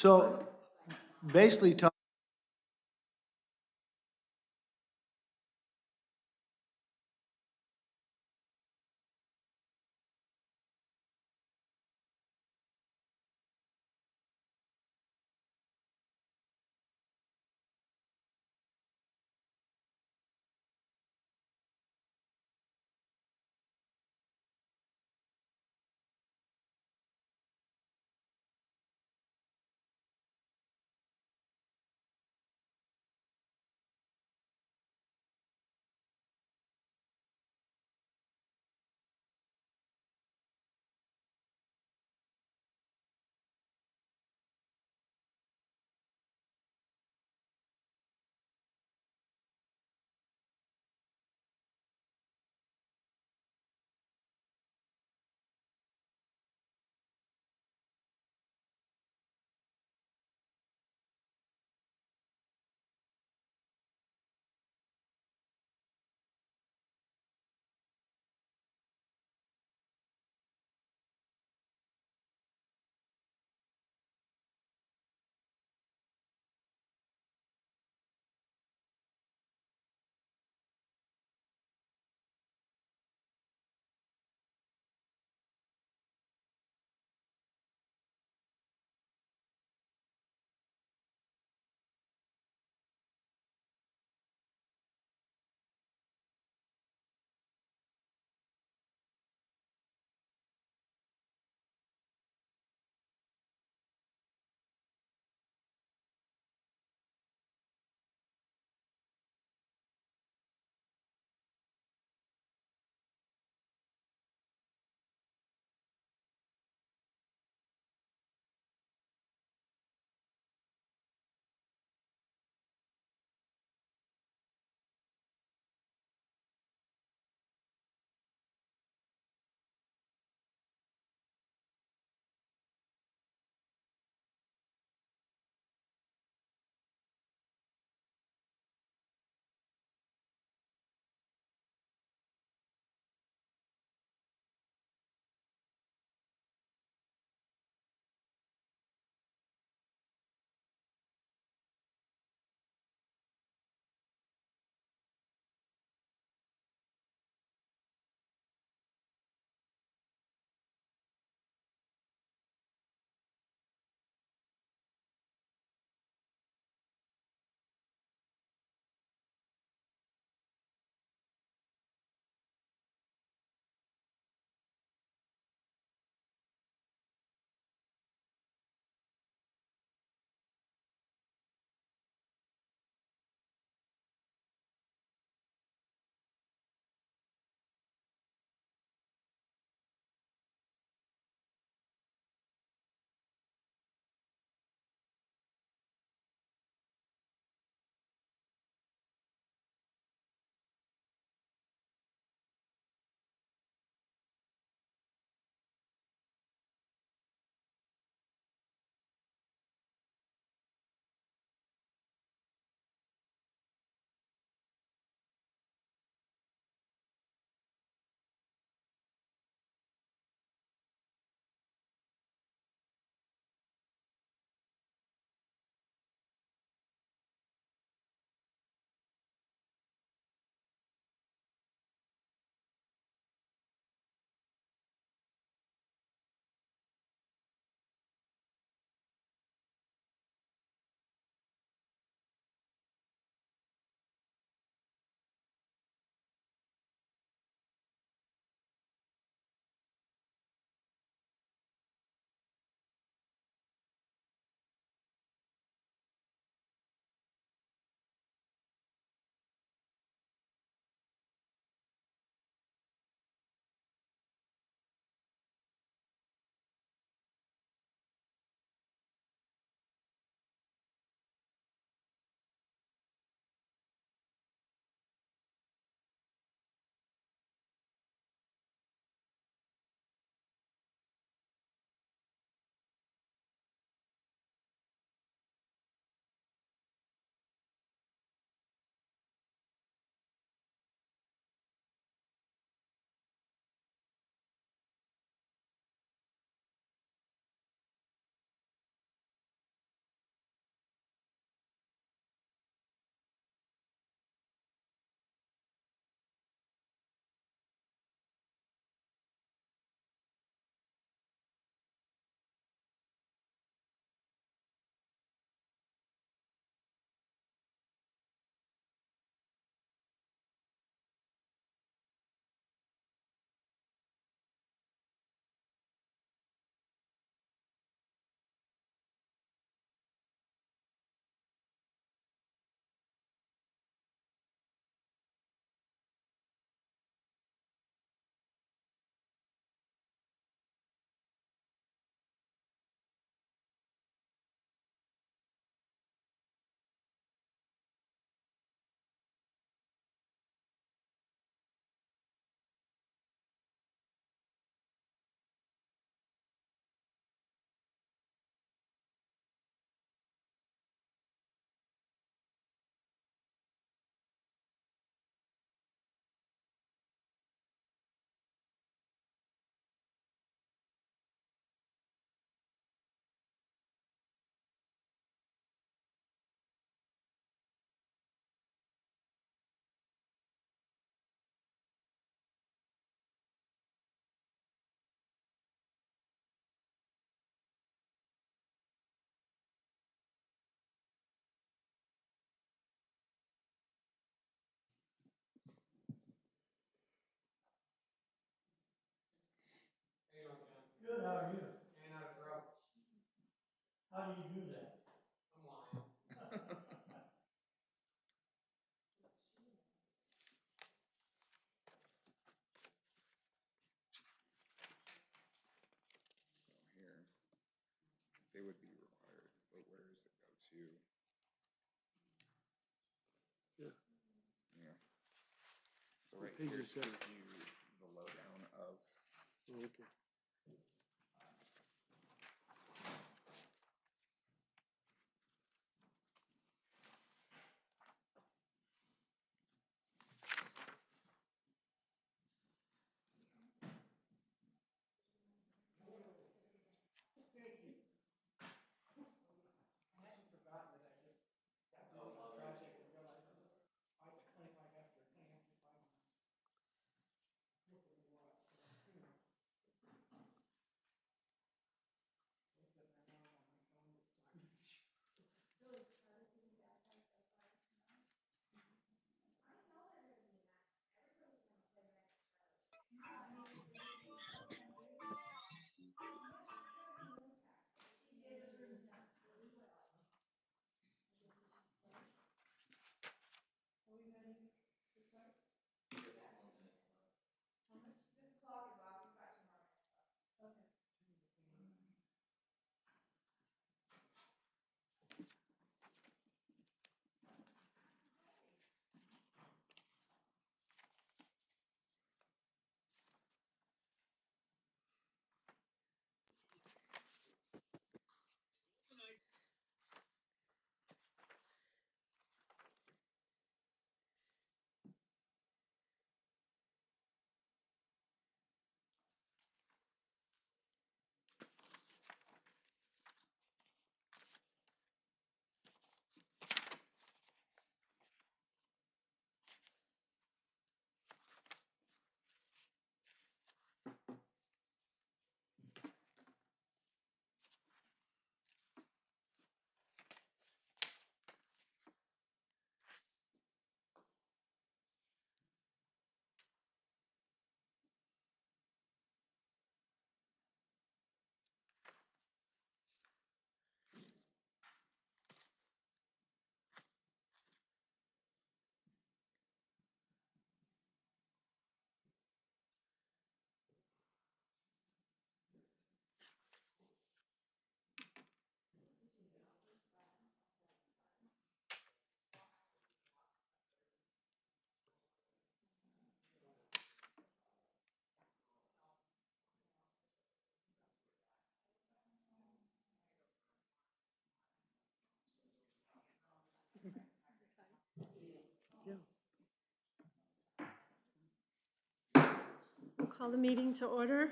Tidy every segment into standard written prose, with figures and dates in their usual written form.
So basically, Tom, Good, how are you? Staying out of trouble. How do you do that? I'm lying. Here, they would be required, but where does it go to? Yeah. Yeah. So right page here is that? gives you the lowdown of, Okay. I actually forgot that I just got busy on the project and realized it was 25 after 5 miles. Looking at what, so, anyway. I said my phone on my phone this time. Are we ready to start? How much? This clock is off, we've got 2 more minutes left. Okay. Yeah. We'll call the meeting to order.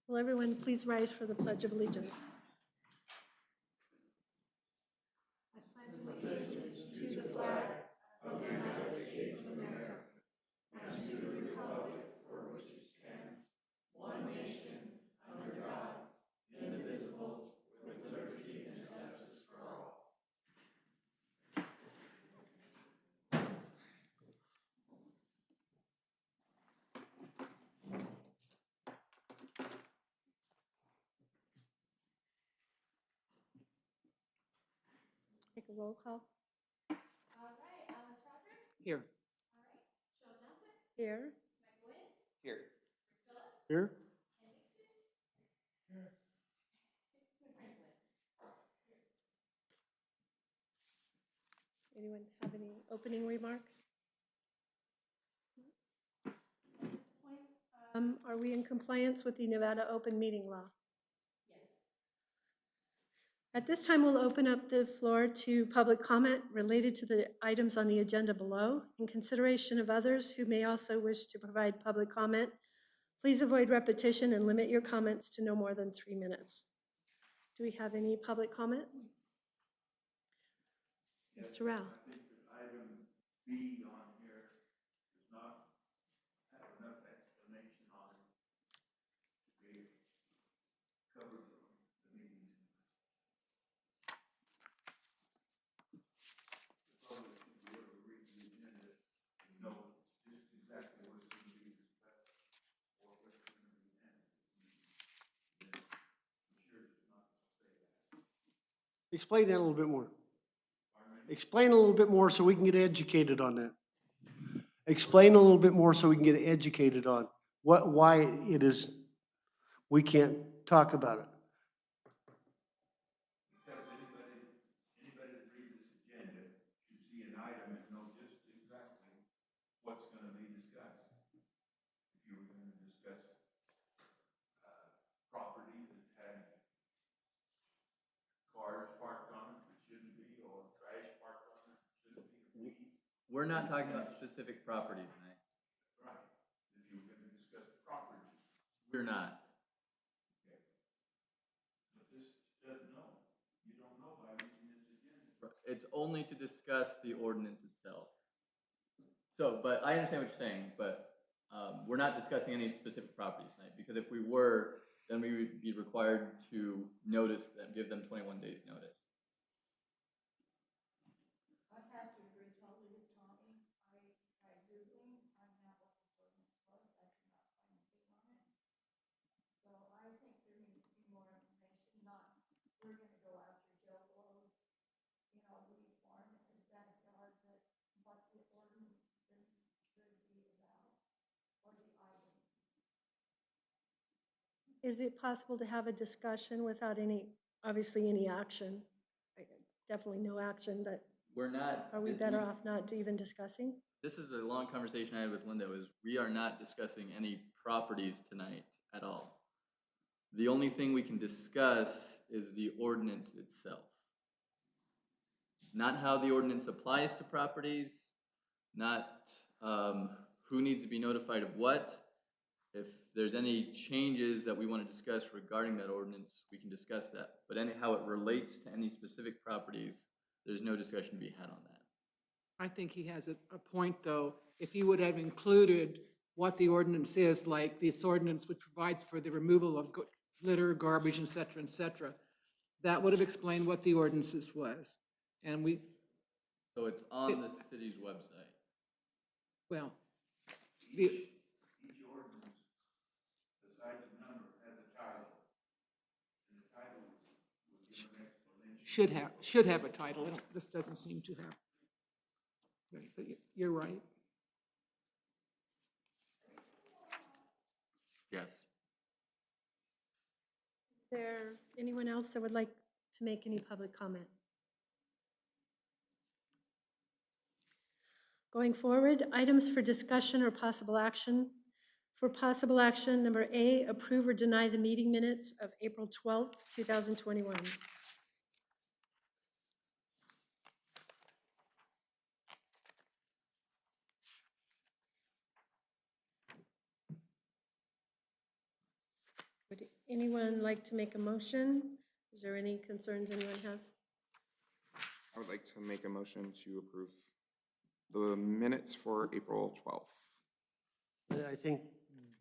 Will everyone please rise for the Pledge of Allegiance? I pledge allegiance to the flag of the United States of America and to the republic for which it stands, one nation, under God, indivisible, with liberty and justice for all. Take a roll call. All right, Alice Crawford. Here. All right, Cheryl Johnson, Here. Mike Boyd, here, Rick Phillips, Here? Ken Nixon. Here. Franklin. Anyone have any opening remarks? At this point, are we in compliance with the Nevada Open Meeting Law? Yes. At this time, we'll open up the floor to public comment related to the items on the agenda below. In consideration of others who may also wish to provide public comment, please avoid repetition and limit your comments to no more than 3 minutes. Do we have any public comment? Mr. Rao. I think that item B on here does not have enough explanation on it to be covered from the meeting. The public should be able to read the agenda and know just exactly what's going to be discussed or what's going to be handled. Explain that a little bit more. Explain a little bit more so we can get educated on that. Explain a little bit more so we can get educated on why it is, we can't talk about it. Because anybody that reads this agenda should see an item and know just exactly what's gonna be discussed. If you were gonna discuss, property that had cars parked on it that shouldn't be, or trash parked on it that shouldn't be, or weeds. We're not talking about specific properties tonight. Right, if you were gonna discuss property. We're not. Okay. But this doesn't know. You don't know by reading this agenda. It's only to discuss the ordinance itself. So, but I understand what you're saying, but we're not discussing any specific properties tonight, because if we were, then we would be required to notice them, give them 21 days notice. I have to agree totally with Tommy. I Googling, I'm not what this ordinance was, I could not find anything on it. So I think there needs to be more information, not, we're gonna go after Joe Blows, you know, we farm, is that a guard that, what the ordinance should be about, or the item? Is it possible to have a discussion without any, obviously any action? Definitely no action, but We're not. are we better off not even discussing? This is the long conversation I had with Linda, was we are not discussing any properties tonight at all. The only thing we can discuss is the ordinance itself. Not how the ordinance applies to properties, not who needs to be notified of what. If there's any changes that we want to discuss regarding that ordinance, we can discuss that. But how it relates to any specific properties, there's no discussion to be had on that. I think he has a point, though. If he would have included what the ordinance is, like this ordinance which provides for the removal of litter, garbage, et cetera, that would have explained what the ordinances was. And we, So it's on the city's website. well, Each ordinance, besides a number, has a title. And the title would give an explanation. should have a title. This doesn't seem to have. Right, but you're right. Yes. Is there anyone else that would like to make any public comment? Going forward, items for discussion or possible action. For possible action, number A, approve or deny the meeting minutes of April 12th, 2021. Would anyone like to make a motion? Is there any concerns anyone has? I would like to make a motion to approve the minutes for April 12th. I think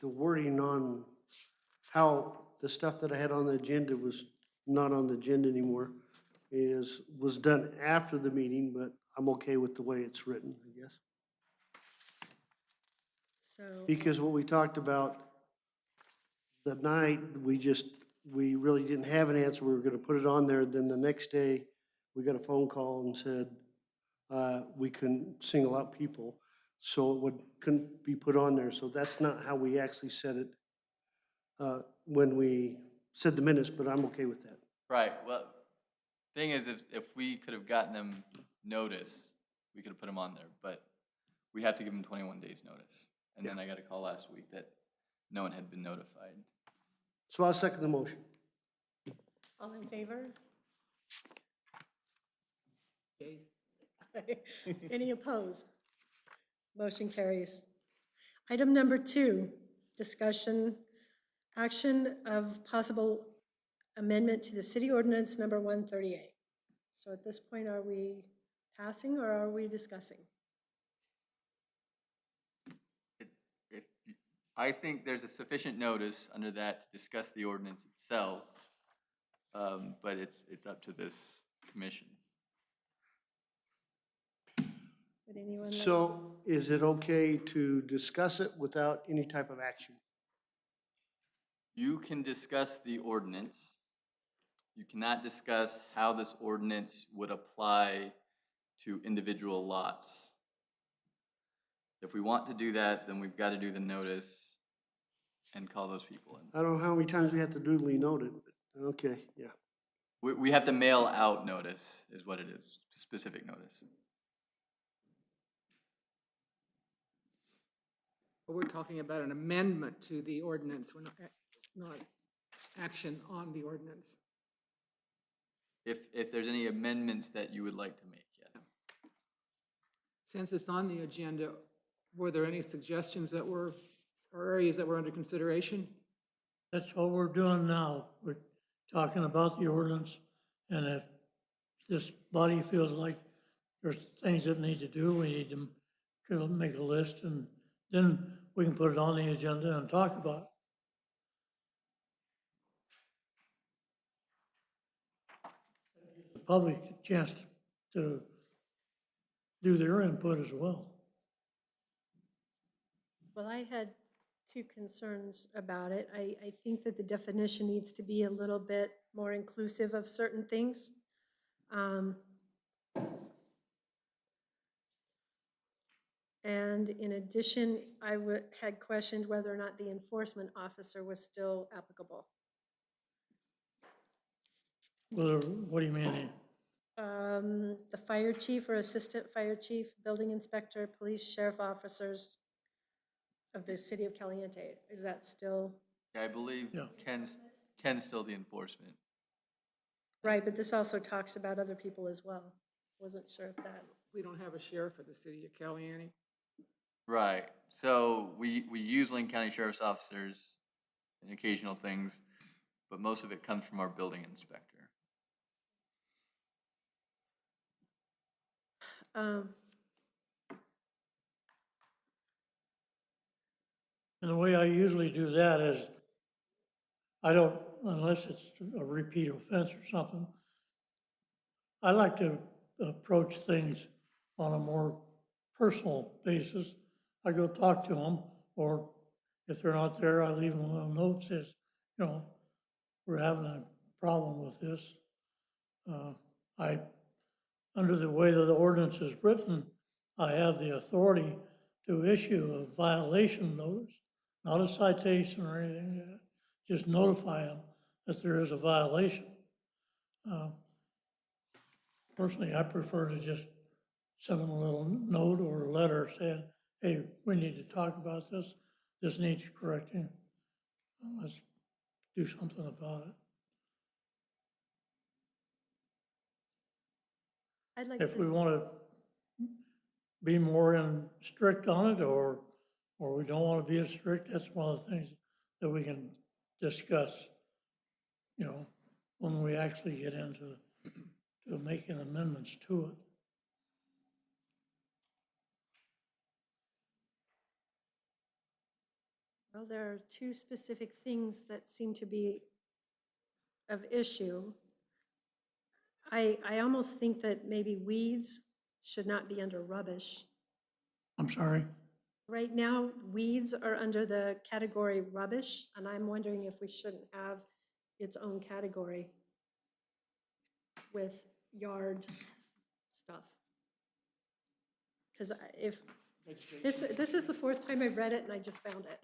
the wording on how the stuff that I had on the agenda was not on the agenda anymore was done after the meeting, but I'm okay with the way it's written, I guess. So, Because what we talked about the night, we really didn't have an answer. We were gonna put it on there. Then the next day, we got a phone call and said, we couldn't single out people, so it couldn't be put on there. So that's not how we actually said it when we said the minutes, but I'm okay with that. Right, well, thing is, if we could have gotten them notice, we could have put them on there, but we have to give them 21 days notice. And then I got a call last week that no one had been notified. So I'll second the motion. all in favor? Okay. Any opposed? Motion carries. Item number 2, discussion, action of possible amendment to the city ordinance number 138. So at this point, are we passing or are we discussing? I think there's a sufficient notice under that to discuss the ordinance itself, but it's up to this commission. Would anyone like? So is it okay to discuss it without any type of action? You can discuss the ordinance You cannot discuss how this ordinance would apply to individual lots. If we want to do that, then we've got to do the notice and call those people in. I don't know how many times we have to duly note it, but, okay, yeah. We have to mail out notice, is what it is, specific notice. But we're talking about an amendment to the ordinance, we're not action on the ordinance. If there's any amendments that you would like to make, yes. Since it's on the agenda, were there any suggestions that were, or areas that were under consideration? That's what we're doing now. We're talking about the ordinance, and if this body feels like there's things that need to do, we need to make a list, and then we can put it on the agenda and talk about it. The public a chance to do their input as well. Well, I had two concerns about it. I think that the definition needs to be a little bit more inclusive of certain things. And in addition, I had questioned whether or not the enforcement officer was still applicable. Well, what do you mean? The fire chief or assistant fire chief, building inspector, police, sheriff officers of the city of Caliente, is that still? I believe Yeah. Ken's still the enforcement. Right, but this also talks about other people as well. Wasn't sure if that. We don't have a sheriff for the city of Caliente. Right, so we use Lane County Sheriff's officers and occasional things, but most of it comes from our building inspector. And the way I usually do that is, I don't, unless it's a repeat offense or something, I like to approach things on a more personal basis. I go talk to them, or if they're not there, I leave them a little note that says, you know, we're having a problem with this. Under the way that the ordinance is written, I have the authority to issue a violation notice, not a citation or anything like that. Just notify them that there is a violation. Personally, I prefer to just send them a little note or a letter saying, hey, we need to talk about this. This needs correcting. Let's do something about it. I'd like If we to, want to be more strict on it, or we don't want to be as strict, that's one of the things that we can discuss, you know, when we actually get into to making amendments to it. well, there are two specific things that seem to be of issue. I almost think that maybe weeds should not be under rubbish. I'm sorry? Right now, weeds are under the category rubbish, and I'm wondering if we shouldn't have its own category with yard stuff. Because if, this is the fourth time I've read it and I just found it.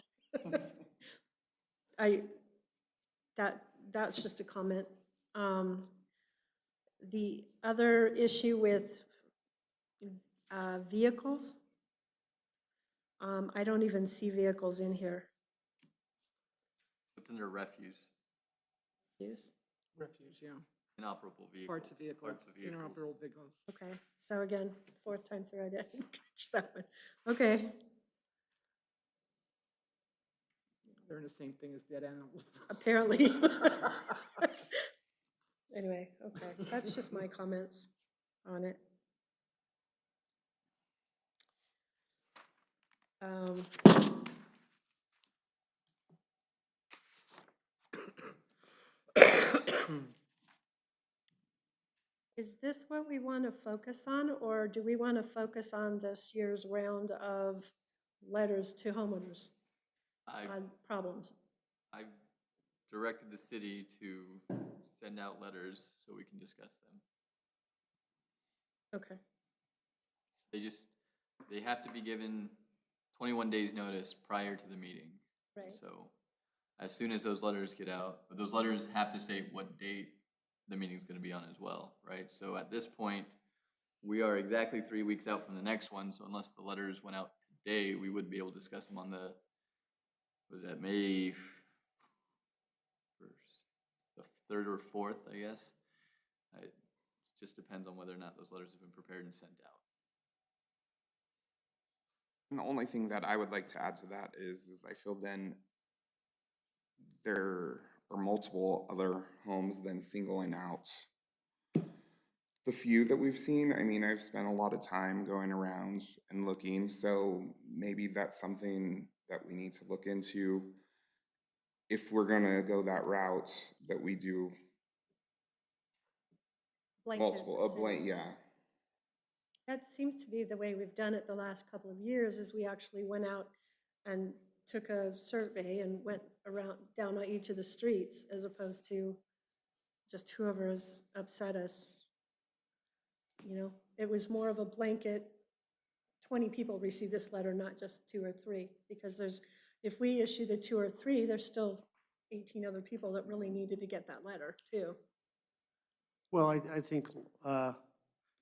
That's just a comment. The other issue with vehicles, I don't even see vehicles in here. It's under refuse, Use. Refuse, yeah. inoperable vehicles. Parts of vehicles, Parts of vehicles. inoperable vehicles. Okay, so again, fourth time through, I didn't catch that one. Okay, They're the same thing as dead animals. apparently. Anyway, okay, that's just my comments on it. Is this what we want to focus on, or do we want to focus on this year's round of letters to homeowners I on problems? I directed the city to send out letters so we can discuss them. Okay, They have to be given 21 days notice prior to the meeting. right. So as soon as those letters get out, but those letters have to say what date the meeting's gonna be on as well, right? So at this point, we are exactly 3 weeks out from the next one, so unless the letters went out today, we wouldn't be able to discuss them on the, was that May 1st, the 3rd or 4th, I guess? It just depends on whether or not those letters have been prepared and sent out. And the only thing that I would like to add to that is I feel then there are multiple other homes than singling out the few that we've seen. I mean, I've spent a lot of time going around and looking, so maybe that's something that we need to look into. If we're gonna go that route, that we do Blanket multiple, sale. yeah. That seems to be the way we've done it the last couple of years, is we actually went out and took a survey and went around, down on each of the streets, as opposed to just whoever has upset us. You know, it was more of a blanket, 20 people received this letter, not just 2 or 3, because if we issue the 2 or 3, there's still 18 other people that really needed to get that letter too. Well, I think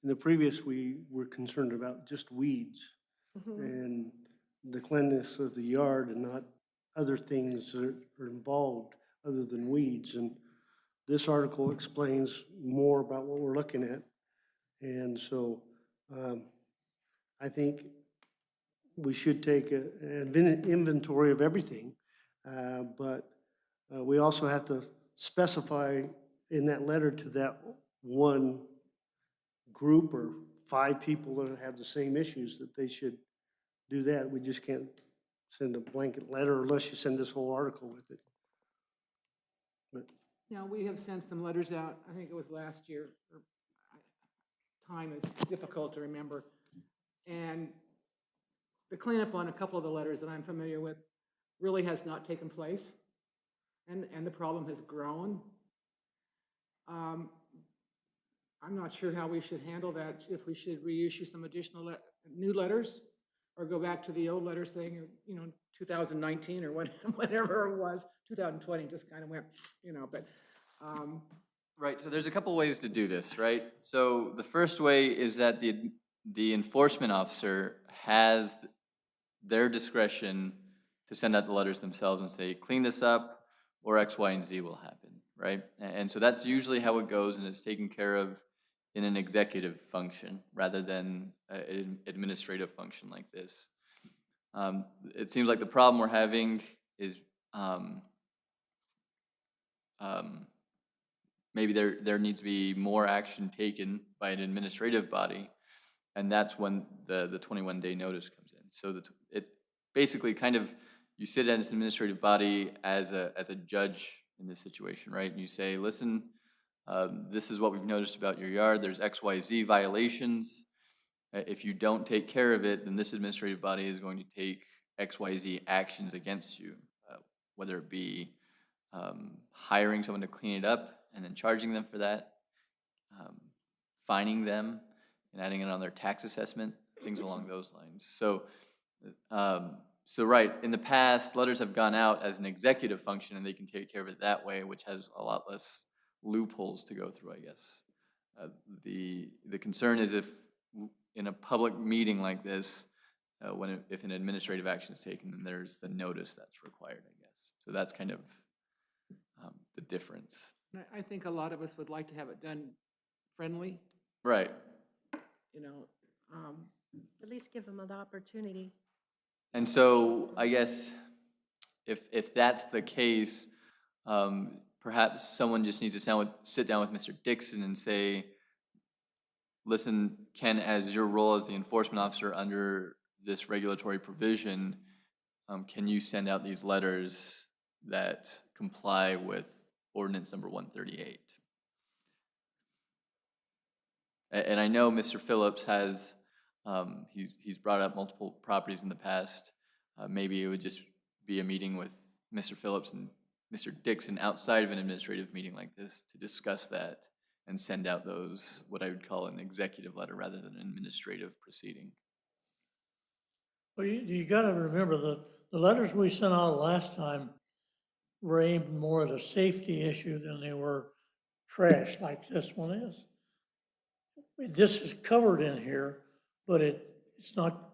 in the previous, we were concerned about just weeds and the cleanliness of the yard and not other things that are involved other than weeds. And this article explains more about what we're looking at. And so I think we should take an inventory of everything, but we also have to specify in that letter to that one group or 5 people that have the same issues that they should do that. We just can't send a blanket letter unless you send this whole article with it. But Now, we have sent some letters out, I think it was last year, or time is difficult to remember. And the cleanup on a couple of the letters that I'm familiar with really has not taken place, and the problem has grown. I'm not sure how we should handle that, if we should reissue some additional new letters, or go back to the old letter saying, 2019 or whatever it was, 2020 just kind of went, but. Right, so there's a couple ways to do this, right? So the first way is that the enforcement officer has their discretion to send out the letters themselves and say, clean this up, or X, Y, and Z will happen, right? And so that's usually how it goes, and it's taken care of in an executive function rather than an administrative function like this. It seems like the problem we're having is maybe there needs to be more action taken by an administrative body, and that's when the 21-day notice comes in. So it basically kind of, you sit as an administrative body as a judge in this situation, right? And you say, listen, this is what we've noticed about your yard. There's X, Y, Z violations. If you don't take care of it, then this administrative body is going to take X, Y, Z actions against you, whether it be hiring someone to clean it up and then charging them for that, fining them and adding it on their tax assessment, things along those lines. So right, in the past, letters have gone out as an executive function and they can take care of it that way, which has a lot less loopholes to go through, I guess. The concern is if in a public meeting like this, if an administrative action is taken, then there's the notice that's required, I guess. So that's kind of the difference. I think a lot of us would like to have it done friendly, Right. At least give them an opportunity. And so I guess if that's the case, perhaps someone just needs to sit down with Mr. Dixon and say, listen, Ken, as your role as the enforcement officer under this regulatory provision, can you send out these letters that comply with ordinance number 138? And I know Mr. Phillips has, he's brought up multiple properties in the past. Maybe it would just be a meeting with Mr. Phillips and Mr. Dixon outside of an administrative meeting like this to discuss that and send out those, what I would call an executive letter rather than an administrative proceeding. Well, you gotta remember that the letters we sent out last time were aimed more at a safety issue than they were trash like this one is. This is covered in here, but it's not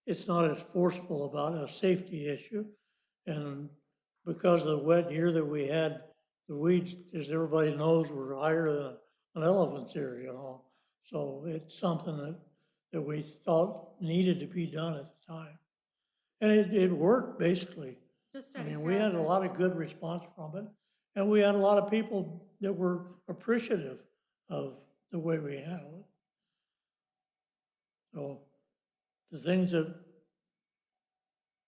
as forceful about a safety issue. And because of the wet year that we had, the weeds, as everybody knows, were higher than an elephant's ear, you know? So it's something that we thought needed to be done at the time. And it worked, basically. Just I out of mean, we had a curiosity. lot of good response from it, and we had a lot of people that were appreciative of the way we handled it. So the things that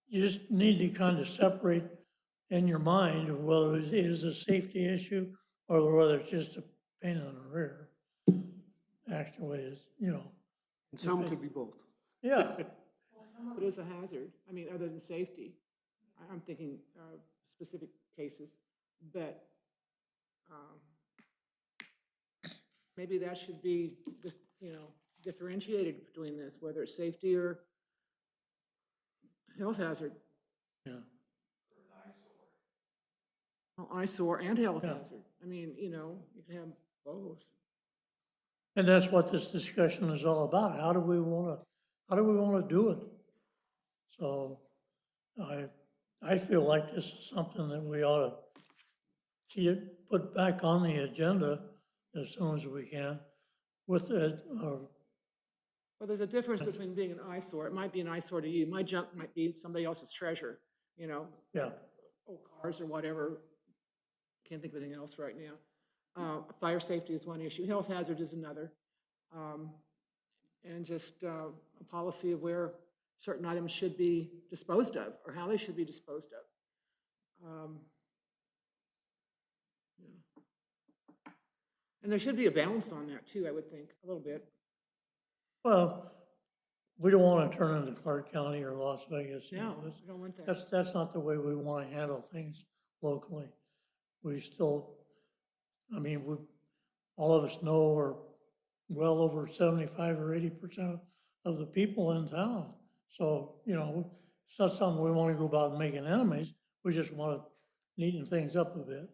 you just need to kind of separate in your mind of whether it is a safety issue or whether it's just a pain in the rear. Actually, is, you know, And some could be both. yeah. It is a hazard, I mean, other than safety. I'm thinking specific cases, but maybe that should be, you know, differentiated between this, whether it's safety or health hazard. Yeah. Well, eyesore and health Yeah. hazard. I mean, you know, you can have both. And that's what this discussion is all about. How do we want to do it? So I feel like this is something that we ought to see it put back on the agenda as soon as we can with it, Well, there's a difference between being an eyesore. It might be an eyesore to you. My junk might be somebody else's treasure, you know, yeah, old cars or whatever. Can't think of anything else right now. Fire safety is one issue. Health hazard is another. And just a policy of where certain items should be disposed of or how they should be disposed of. Yeah. And there should be a balance on that too, I would think, a little bit. well, we don't want to turn into Clark County or Las Vegas. You No, know, we don't want that. That's not the way we want to handle things locally. We still, I mean, all of us know we're well over 75 or 80% of the people in town. So, you know, it's not something we want to go about making enemies. We just want to neaten things up a bit.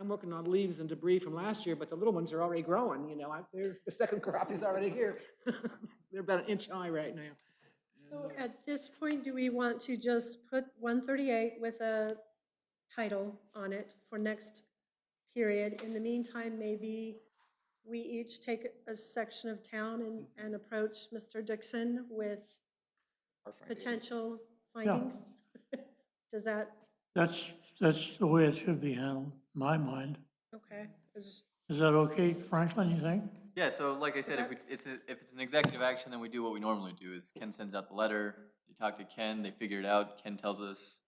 I'm working on leaves and debris from last year, but the little ones are already growing, you know, the second crop is already here. They're about an inch high right now. So at this point, do we want to just put 138 with a title on it for next period? In the meantime, maybe we each take a section of town and approach Mr. Dixon with Our findings. potential findings? Does that, That's the way it should be handled, in my mind. okay, Is that okay, Franklin, you think? Yeah, so like I said, if it's an executive action, then we do what we normally do, is Ken sends out the letter, they talk to Ken, they figure it out, Ken tells us,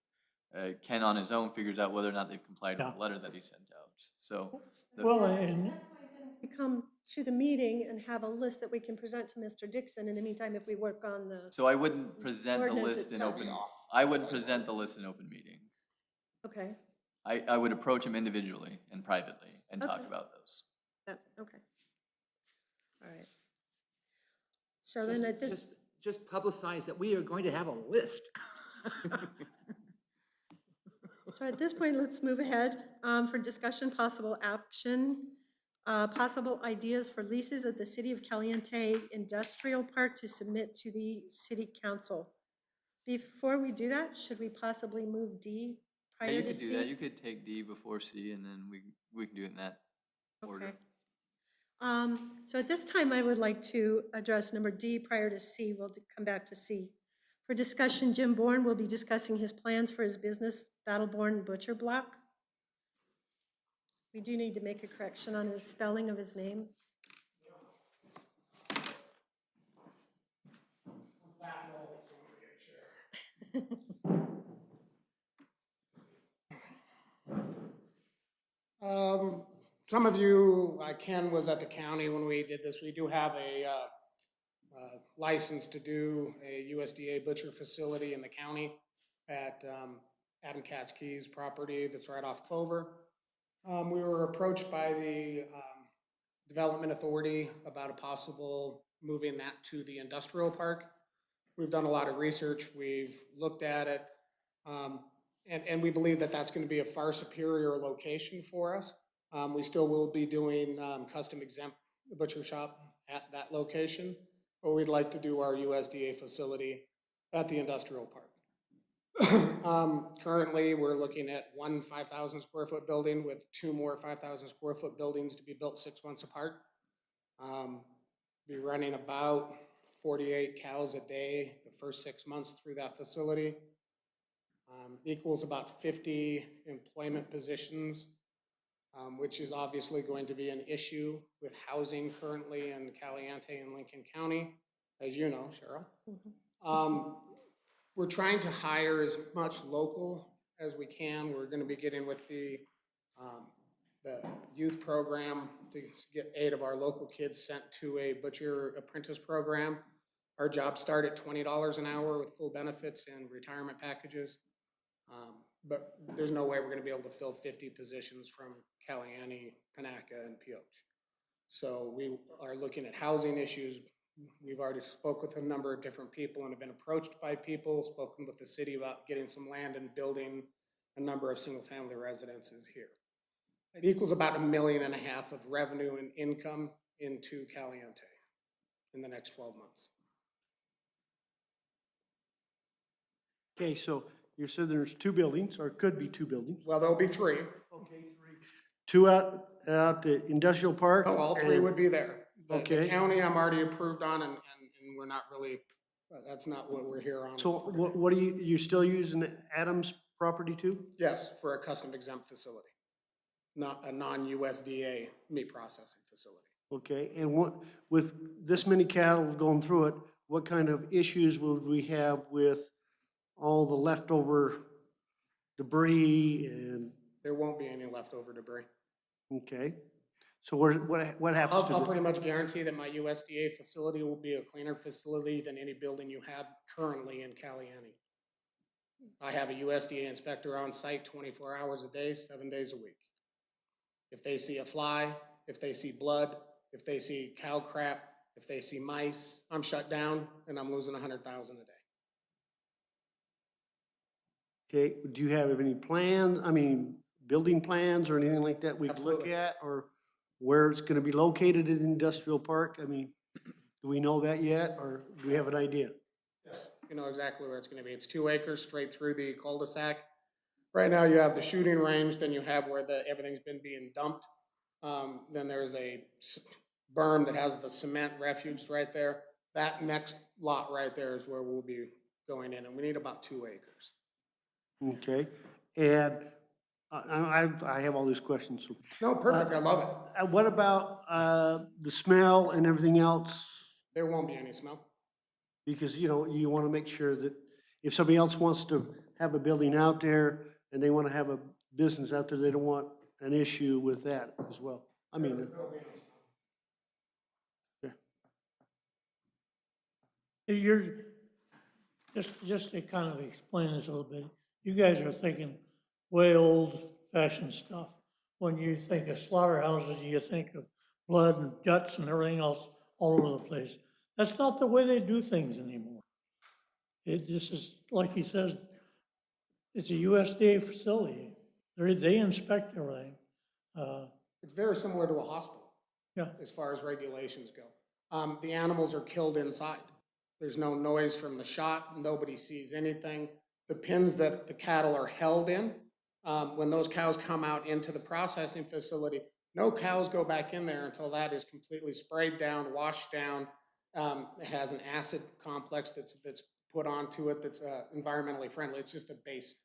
Ken on his own figures out whether or not they've complied with Yeah. the letter that he sent out, so. Well, and, we come to the meeting and have a list that we can present to Mr. Dixon in the meantime if we work on the, So I wouldn't present the Ordinance list in itself. open, I wouldn't present the list in open meeting. okay, I would approach him individually and privately and talk Okay. about those. okay. All right. So then at this, Just publicize that we are going to have a list. so at this point, let's move ahead for discussion, possible action, possible ideas for leases at the City of Caliente Industrial Park to submit to the city council. Before we do that, should we possibly move D Yeah, prior you to could do that, C? you could take D before C and then we can do it in that order. Okay. So at this time, I would like to address number D prior to C. We'll come back to C. For discussion, Jim Bourne will be discussing his plans for his business, Battleborn Butcher Block. We do need to make a correction on his spelling of his name. Some of you, Ken was at the county when we did this. We do have a license to do a USDA butcher facility in the county at Adam Cat's Keys property that's right off Clover. We were approached by the Development Authority about a possible moving that to the industrial park. We've done a lot of research, we've looked at it, and we believe that that's gonna be a far superior location for us. We still will be doing custom exempt butcher shop at that location, but we'd like to do our USDA facility at the industrial park. Currently, we're looking at one 5,000 square foot building with two more 5,000 square foot buildings to be built 6 months apart. Be running about 48 cows a day the first 6 months through that facility. Equals about 50 employment positions, which is obviously going to be an issue with housing currently in Caliente and Lincoln County, as you know, Cheryl. We're trying to hire as much local as we can. We're gonna be getting with the youth program to get 8 of our local kids sent to a butcher apprentice program. Our jobs start at $20 an hour with full benefits and retirement packages. But there's no way we're gonna be able to fill 50 positions from Caliente, Panaca, and Pioche. So we are looking at housing issues. We've already spoke with a number of different people and have been approached by people, spoken with the city about getting some land and building a number of single-family residences here. It equals about $1.5 million of revenue and income into Caliente in the next 12 months. Okay, so you said there's 2 buildings, or it could be 2 buildings. Well, there'll be 3. Okay, 3. 2 out the industrial park? No, all 3 and- would be there. The Okay. county I'm already approved on, and we're not really, that's not what we're here on. So what are you still using Adams property too? Yes, for a custom exempt facility, not a non-USDA meat processing facility. Okay, and what, with this many cattle going through it, what kind of issues would we have with all the leftover debris and, There won't be any leftover debris. okay? So what happens to I'll the, pretty much guarantee that my USDA facility will be a cleaner facility than any building you have currently in Caliente. I have a USDA inspector on site 24 hours a day, 7 days a week. If they see a fly, if they see blood, if they see cow crap, if they see mice, I'm shut down and I'm losing $100,000 a day. okay, do you have any plans, building plans or anything like that we could look Absolutely. at? Or where it's gonna be located in industrial park? Do we know that yet, or do we have an idea? Yes, you know exactly where it's gonna be. It's 2 acres straight through the cul-de-sac. Right now you have the shooting range, then you have where everything's been being dumped. Then there's a berm that has the cement refuge right there. That next lot right there is where we'll be going in, and we need about 2 acres. Okay, and I have all these questions. So, No, perfect, I love it. what about the smell and everything else? There won't be any smell. Because, you want to make sure that if somebody else wants to have a building out there and they want to have a business out there, they don't want an issue with that as well. You're, just to kind of explain this a little bit, you guys are thinking way old fashioned stuff. When you think of slaughterhouses, you think of blood and guts and everything else all over the place. That's not the way they do things anymore. This is, like he says, it's a USDA facility. They inspect everything. It's very similar to a hospital. Yeah. As far as regulations go. The animals are killed inside. There's no noise from the shot. Nobody sees anything. The pens that the cattle are held in, when those cows come out into the processing facility, no cows go back in there until that is completely sprayed down, washed down. It has an acid complex that's put onto it that's environmentally friendly. It's just a base.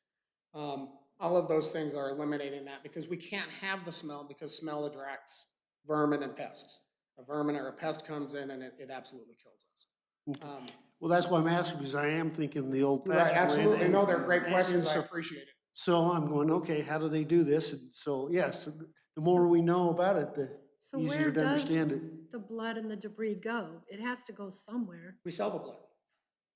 All of those things are eliminating that because we can't have the smell because smell attracts vermin and pests. A vermin or a pest comes in and it absolutely kills us. Well, that's why I'm asking, because I am thinking the old fashioned Right, way. absolutely. No, they're great And questions. I so- appreciate it. So I'm going, okay, how do they do this? And so, yes, the more we know about it, the So where easier to does understand it. the blood and the debris go? It has to go somewhere. We sell the blood,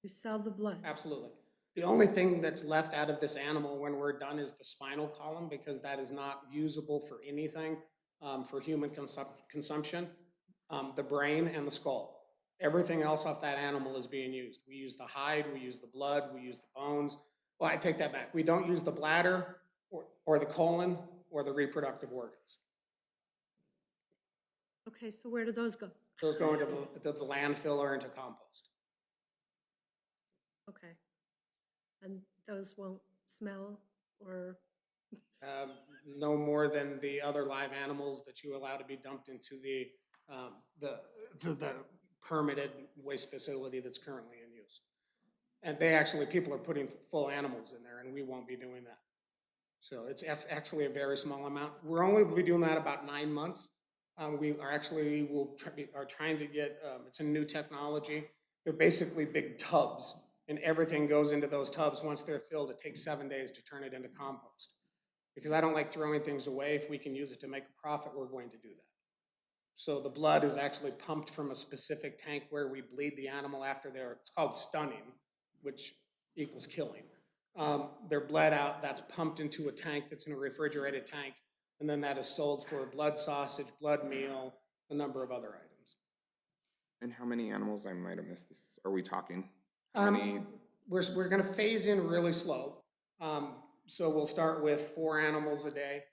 You sell the blood. absolutely. The only thing that's left out of this animal when we're done is the spinal column, because that is not usable for anything, for human consumption. The brain and the skull. Everything else off that animal is being used. We use the hide, we use the blood, we use the bones. Well, I take that back. We don't use the bladder or the colon or the reproductive organs. Okay, so where do those go? Those go into the landfill or into compost. Okay. And those won't smell or, No more than the other live animals that you allow to be dumped into the permitted waste facility that's currently in use. And people are putting full animals in there, and we won't be doing that. So it's actually a very small amount. We're only be doing that about 9 months. We are actually, are trying to get, it's a new technology. They're basically big tubs, and everything goes into those tubs. Once they're filled, it takes 7 days to turn it into compost. Because I don't like throwing things away. If we can use it to make a profit, we're going to do that. So the blood is actually pumped from a specific tank where we bleed the animal after it's called stunning, which equals killing. They're bled out, that's pumped into a tank that's in a refrigerated tank, and then that is sold for blood sausage, blood meal, a number of other items. And how many animals, I might have missed this, are we talking? How many? We're gonna phase in really slow. So we'll start with 4 animals a day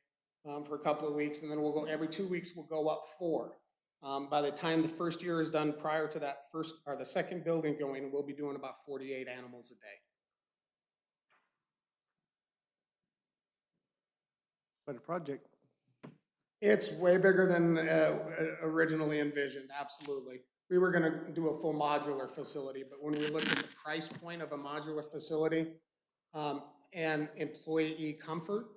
for a couple of weeks, and then we'll go every 2 weeks, we'll go up 4. By the time the first year is done, prior to that the second building going, we'll be doing about 48 animals a day. Quite a project. It's way bigger than originally envisioned, absolutely. We were gonna do a full modular facility, but when we looked at the price point of a modular facility and employee comfort,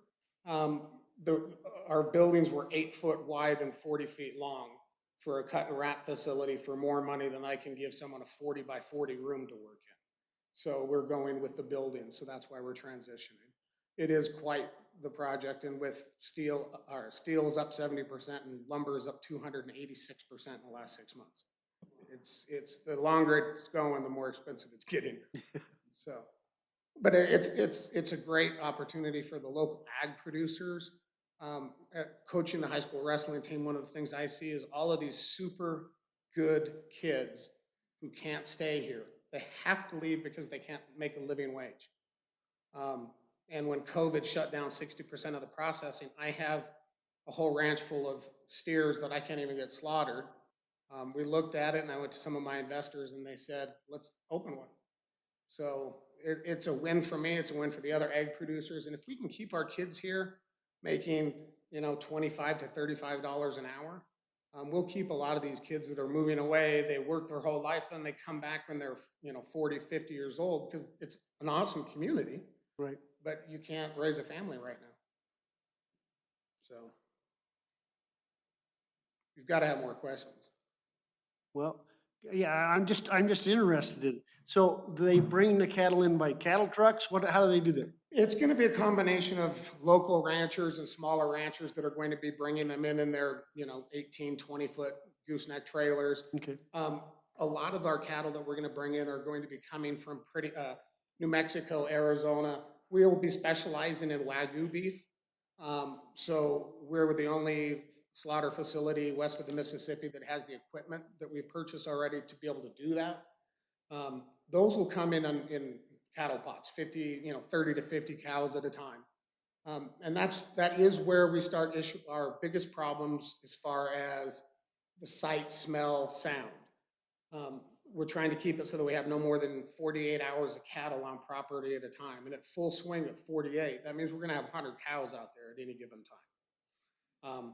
our buildings were 8 foot wide and 40 feet long for a cut and wrap facility for more money than I can give someone a 40 by 40 room to work in. So we're going with the building, so that's why we're transitioning. It is quite the project, and with steel is up 70% and lumber is up 286% in the last 6 months. It's the longer it's going, the more expensive it's getting. So, but it's a great opportunity for the local ag producers. Coaching the high school wrestling team, one of the things I see is all of these super good kids who can't stay here. They have to leave because they can't make a living wage. And when COVID shut down 60% of the processing, I have a whole ranch full of steers that I can't even get slaughtered. We looked at it, and I went to some of my investors, and they said, let's open one. So it's a win for me, it's a win for the other egg producers, and if we can keep our kids here making, $25 to $35 an hour, we'll keep a lot of these kids that are moving away. They work their whole life, then they come back when they're 40, 50 years old, because it's an awesome community. Right. But you can't raise a family right now. So you've got to have more questions. Well, yeah, I'm just interested in, so do they bring the cattle in by cattle trucks? How do they do that? It's going to be a combination of local ranchers and smaller ranchers that are going to be bringing them in their, 18, 20-foot gooseneck trailers. Okay. A lot of our cattle that we're going to bring in are going to be coming from New Mexico, Arizona. We will be specializing in Wagyu beef. So we're the only slaughter facility west of the Mississippi that has the equipment that we've purchased already to be able to do that. Those will come in cattle pots, 30 to 50 cows at a time. And that is where we start our biggest problems as far as the sight, smell, sound. We're trying to keep it so that we have no more than 48 hours of cattle on property at a time. And at full swing at 48, that means we're gonna have 100 cows out there at any given time.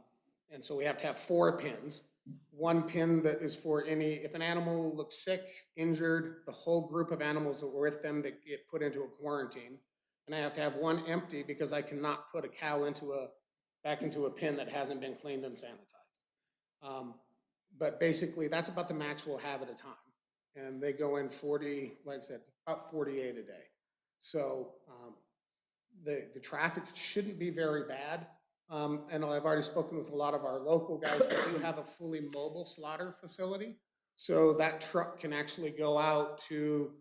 And so we have to have 4 pins. 1 pin that is for if an animal looks sick, injured, the whole group of animals that were with them that get put into a quarantine. And I have to have 1 empty because I cannot put a cow back into a pen that hasn't been cleaned and sanitized. But basically, that's about the max we'll have at a time. And they go in 40, like I said, about 48 a day. So the traffic shouldn't be very bad. And I've already spoken with a lot of our local guys. We do have a fully mobile slaughter facility. So that truck can actually go out to,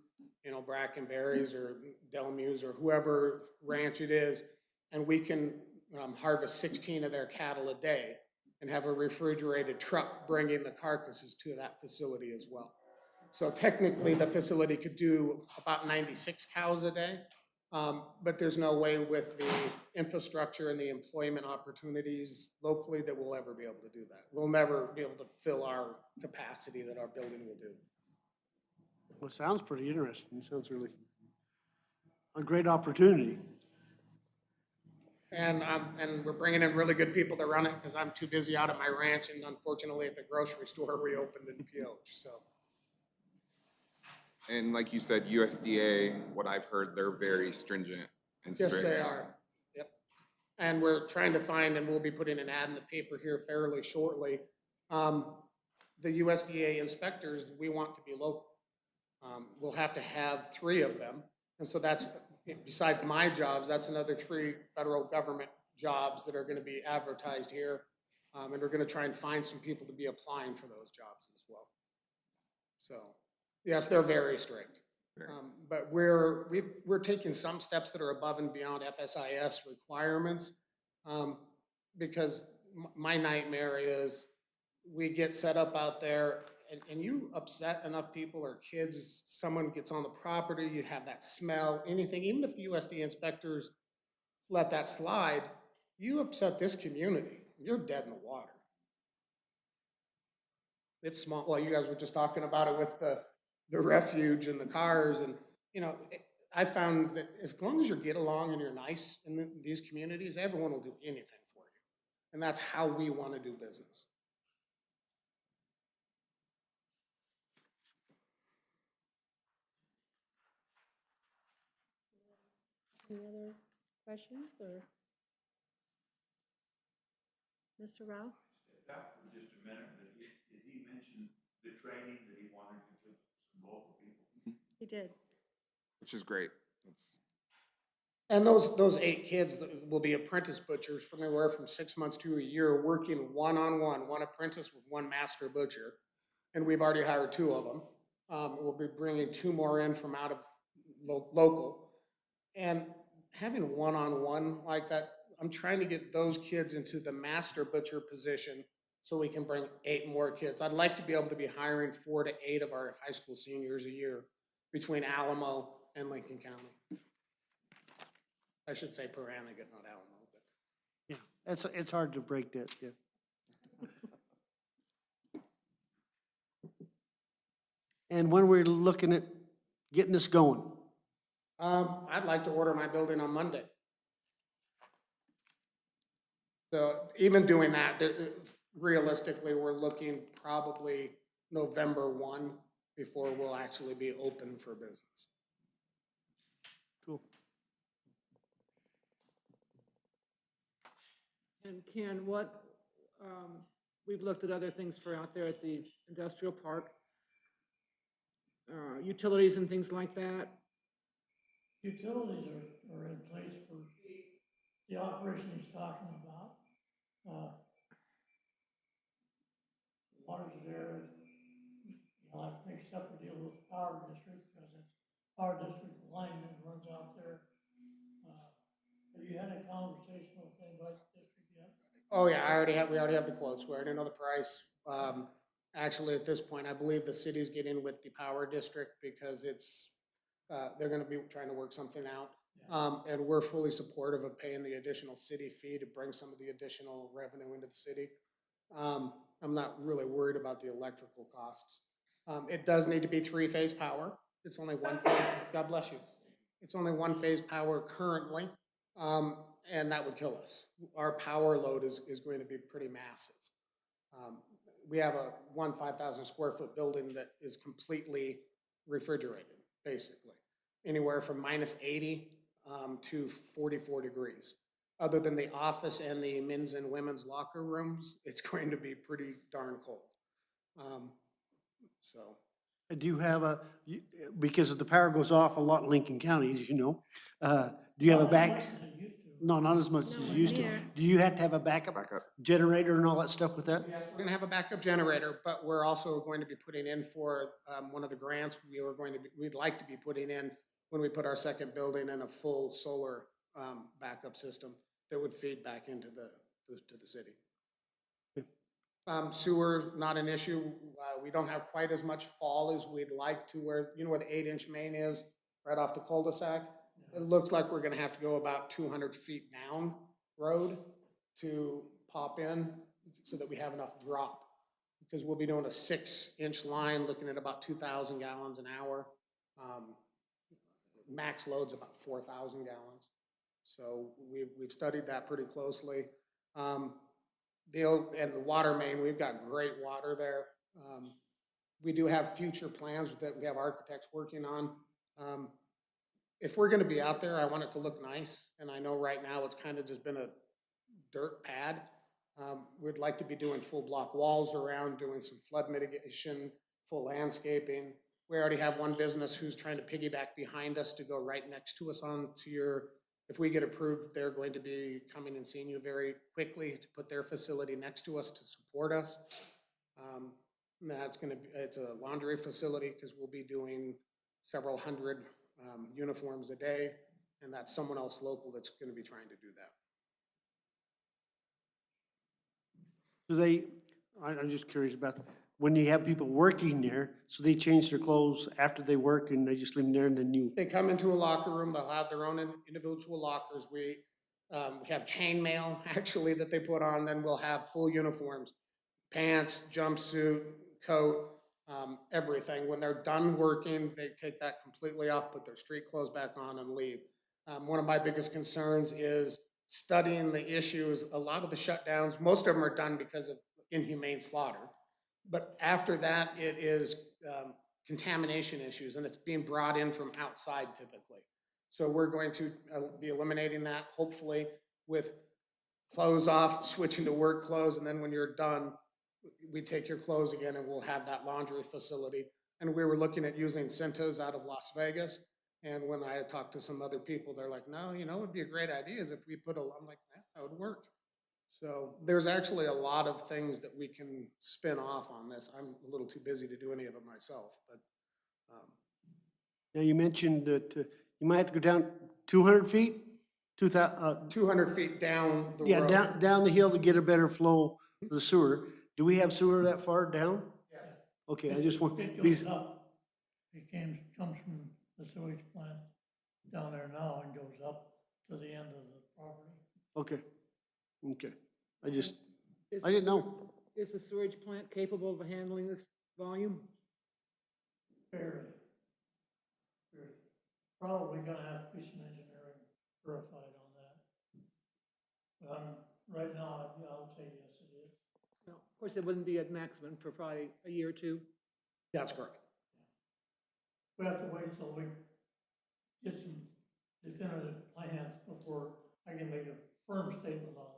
you know, Brackenberries or Delmuse or whoever ranch it is, and we can harvest 16 of their cattle a day and have a refrigerated truck bringing the carcasses to that facility as well. So technically, the facility could do about 96 cows a day, but there's no way with the infrastructure and the employment opportunities locally that we'll ever be able to do that. We'll never be able to fill our capacity that our building will do. Well, it sounds pretty interesting. Sounds really a great opportunity. And we're bringing in really good people to run it because I'm too busy out at my ranch, and unfortunately at the grocery store we opened in Pioche, so. And like you said, USDA, what I've heard, they're very stringent and Yes, strict. they are. Yep. And we're trying to find, and we'll be putting an ad in the paper here fairly shortly. The USDA inspectors, we want to be local. We'll have to have 3 of them. And so that's, besides my jobs, that's another 3 federal government jobs that are gonna be advertised here. And we're gonna try and find some people to be applying for those jobs as well. So, yes, they're very strict. But we're taking some steps that are above and beyond FSIS requirements. Because my nightmare is we get set up out there and you upset enough people or kids, someone gets on the property, you have that smell, anything, even if the USDA inspectors let that slide, you upset this community, you're dead in the water. It's small, well, you guys were just talking about it with the refuge and the cars, and, you know, I found that as long as you get along and you're nice in these communities, everyone will do anything for you. And that's how we want to do business. Any other questions, or? Mr. Rao? Step out for just a minute, but did he mention the training that he wanted to give some local people? He did. Which is great. That's, And those 8 kids that will be apprentice butchers from anywhere from 6 months to a year, working one-on-one, one apprentice with one master butcher. And we've already hired 2 of them. We'll be bringing 2 more in from out of local. And having one-on-one like that, I'm trying to get those kids into the master butcher position so we can bring 8 more kids. I'd like to be able to be hiring 4 to 8 of our high school seniors a year between Alamo and Lincoln County. I should say Pahranagat, not Alamo, but. Yeah, it's hard to break that, yeah. And when we're looking at getting this going, I'd like to order my building on Monday. So even doing that, realistically, we're looking probably November 1 before we'll actually be open for business. cool. And Ken, we've looked at other things for out there at the industrial park, utilities and things like that. Utilities are in place for the operation he's talking about. Water's there, you'll have to make a separate deal with the power district, because it's power district line that runs out there. Have you had a conversation with anybody at the district yet? Oh yeah, we already have the quotes. We already know the price. Actually, at this point, I believe the city's getting with the power district because it's, they're gonna be trying to work something out. And we're fully supportive of paying the additional city fee to bring some of the additional revenue into the city. I'm not really worried about the electrical costs. It does need to be 3-phase power. It's only 1 phase, God bless you. It's only 1-phase power currently, and that would kill us. Our power load is going to be pretty massive. We have a 5,000 square foot building that is completely refrigerated, basically. Anywhere from -80 to 44 degrees. Other than the office and the men's and women's locker rooms, it's going to be pretty darn cold. So. Do you have because if the power goes off a lot in Lincoln County, as you know, do you have a back? As it used to. No, not as much as you used to. near. Do you have to have a backup Backup. generator and all that stuff with that? Yes, we're gonna have a backup generator, but we're also going to be putting in for, one of the grants we'd like to be putting in when we put our second building in a full solar, backup system that would feed back into to the city. Sewer, not an issue. We don't have quite as much fall as we'd like to where, you know where the 8-inch main is, right off the cul-de-sac? It looks like we're gonna have to go about 200 feet down road to pop in so that we have enough drop. Because we'll be doing a 6-inch line, looking at about 2,000 gallons an hour. Max load's about 4,000 gallons. So we've studied that pretty closely. And the water main, we've got great water there. We do have future plans that we have architects working on. If we're gonna be out there, I want it to look nice, and I know right now it's kind of just been a dirt pad. We'd like to be doing full block walls around, doing some flood mitigation, full landscaping. We already have one business who's trying to piggyback behind us to go right next to us if we get approved, they're going to be coming and seeing you very quickly to put their facility next to us to support us. And it's a laundry facility because we'll be doing several hundred uniforms a day, and that's someone else local that's gonna be trying to do that. I'm just curious about, when you have people working there, so they change their clothes after they work and they just leave them there and then you, They come into a locker room, they'll have their own individual lockers. We have chainmail actually that they put on, then we'll have full uniforms, pants, jumpsuit, coat, everything. When they're done working, they take that completely off, put their street clothes back on and leave. One of my biggest concerns is studying the issues. A lot of the shutdowns, most of them are done because of inhumane slaughter. But after that, it is contamination issues, and it's being brought in from outside typically. So we're going to be eliminating that, hopefully, with clothes off, switching to work clothes, and then when you're done, we take your clothes again, and we'll have that laundry facility. And we were looking at using Cintas out of Las Vegas, and when I had talked to some other people, they're like, no, it would be a great idea is if we I'm like, yeah, that would work. So there's actually a lot of things that we can spin off on this. I'm a little too busy to do any of it myself, but now you mentioned that you might have to go down 200 feet? 200 feet down the Yeah, road. down the hill to get a better flow for the sewer. Do we have sewer that far down? Yes. Okay, I just want, It goes up. It comes from the sewage plant down there now and goes up to the end of the property. okay. Is I didn't know. Is the sewage plant capable of handling this volume? Fairly. There's probably gonna have to be some engineering verified on that. But right now, I'll say yes, it is. Well, of course, it wouldn't be at maximum for probably a year or two. That's correct. We have to wait till we get some definitive plans before I can make a firm statement on that.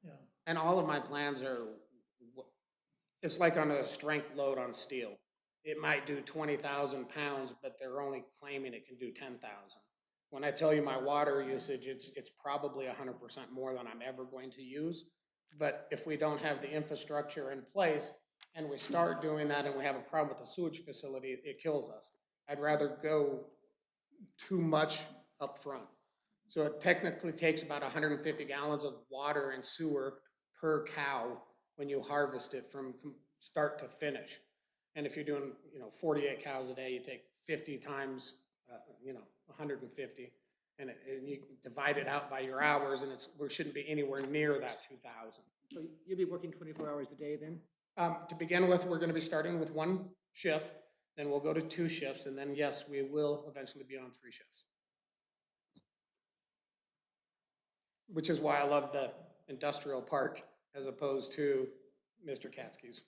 Yeah. And all of my plans it's like on a strength load on steel. It might do 20,000 pounds, but they're only claiming it can do 10,000. When I tell you my water usage, it's probably 100% more than I'm ever going to use. But if we don't have the infrastructure in place and we start doing that and we have a problem with the sewage facility, it kills us. I'd rather go too much up front. So it technically takes about 150 gallons of water and sewer per cow when you harvest it from start to finish. And if you're doing, 48 cows a day, you take 50 times, 150, and you divide it out by your hours, and we shouldn't be anywhere near that 2,000. So you'll be working 24 hours a day then? To begin with, we're gonna be starting with 1 shift, then we'll go to 2 shifts, and then yes, we will eventually be on 3 shifts. Which is why I love the industrial park as opposed to Mr. Katsky's.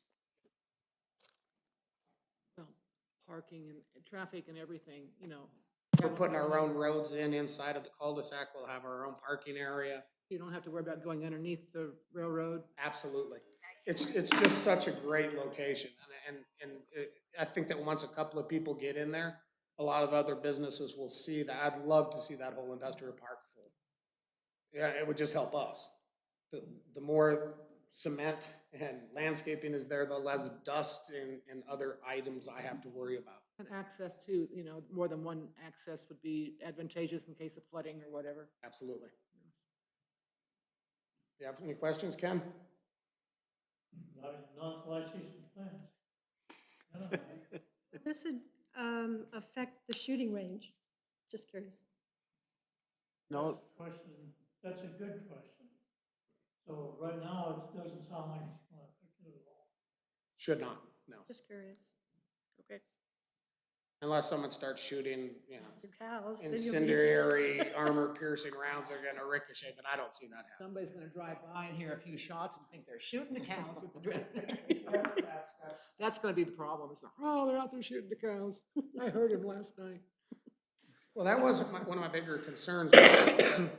Well, parking and traffic and everything, We're putting our own roads inside of the cul-de-sac. We'll have our own parking area. You don't have to worry about going underneath the railroad. Absolutely. It's just such a great location. I think that once a couple of people get in there, a lot of other businesses will see that. I'd love to see that whole industrial park full. Yeah, it would just help us. The more cement and landscaping is there, the less dust and other items I have to worry about. And access to, you know, more than one access would be advantageous in case of flooding or whatever. Absolutely. You have any questions, Ken? Not till I see some plans. I don't know. This would affect the shooting range. Just curious. No, Question, that's a good question. So right now, it doesn't sound like it's gonna affect it at all. Should not, no. Just curious. Okay. Unless someone starts shooting, you know, Your cows. then you'll be- incendiary armor piercing rounds are gonna ricochet, but I don't see that happen. Somebody's gonna drive by and hear a few shots and think they're shooting the cows with the drill. That's gonna be the problem. It's like, oh, they're out there shooting the cows. I heard him last night. Well, that was one of my bigger concerns, was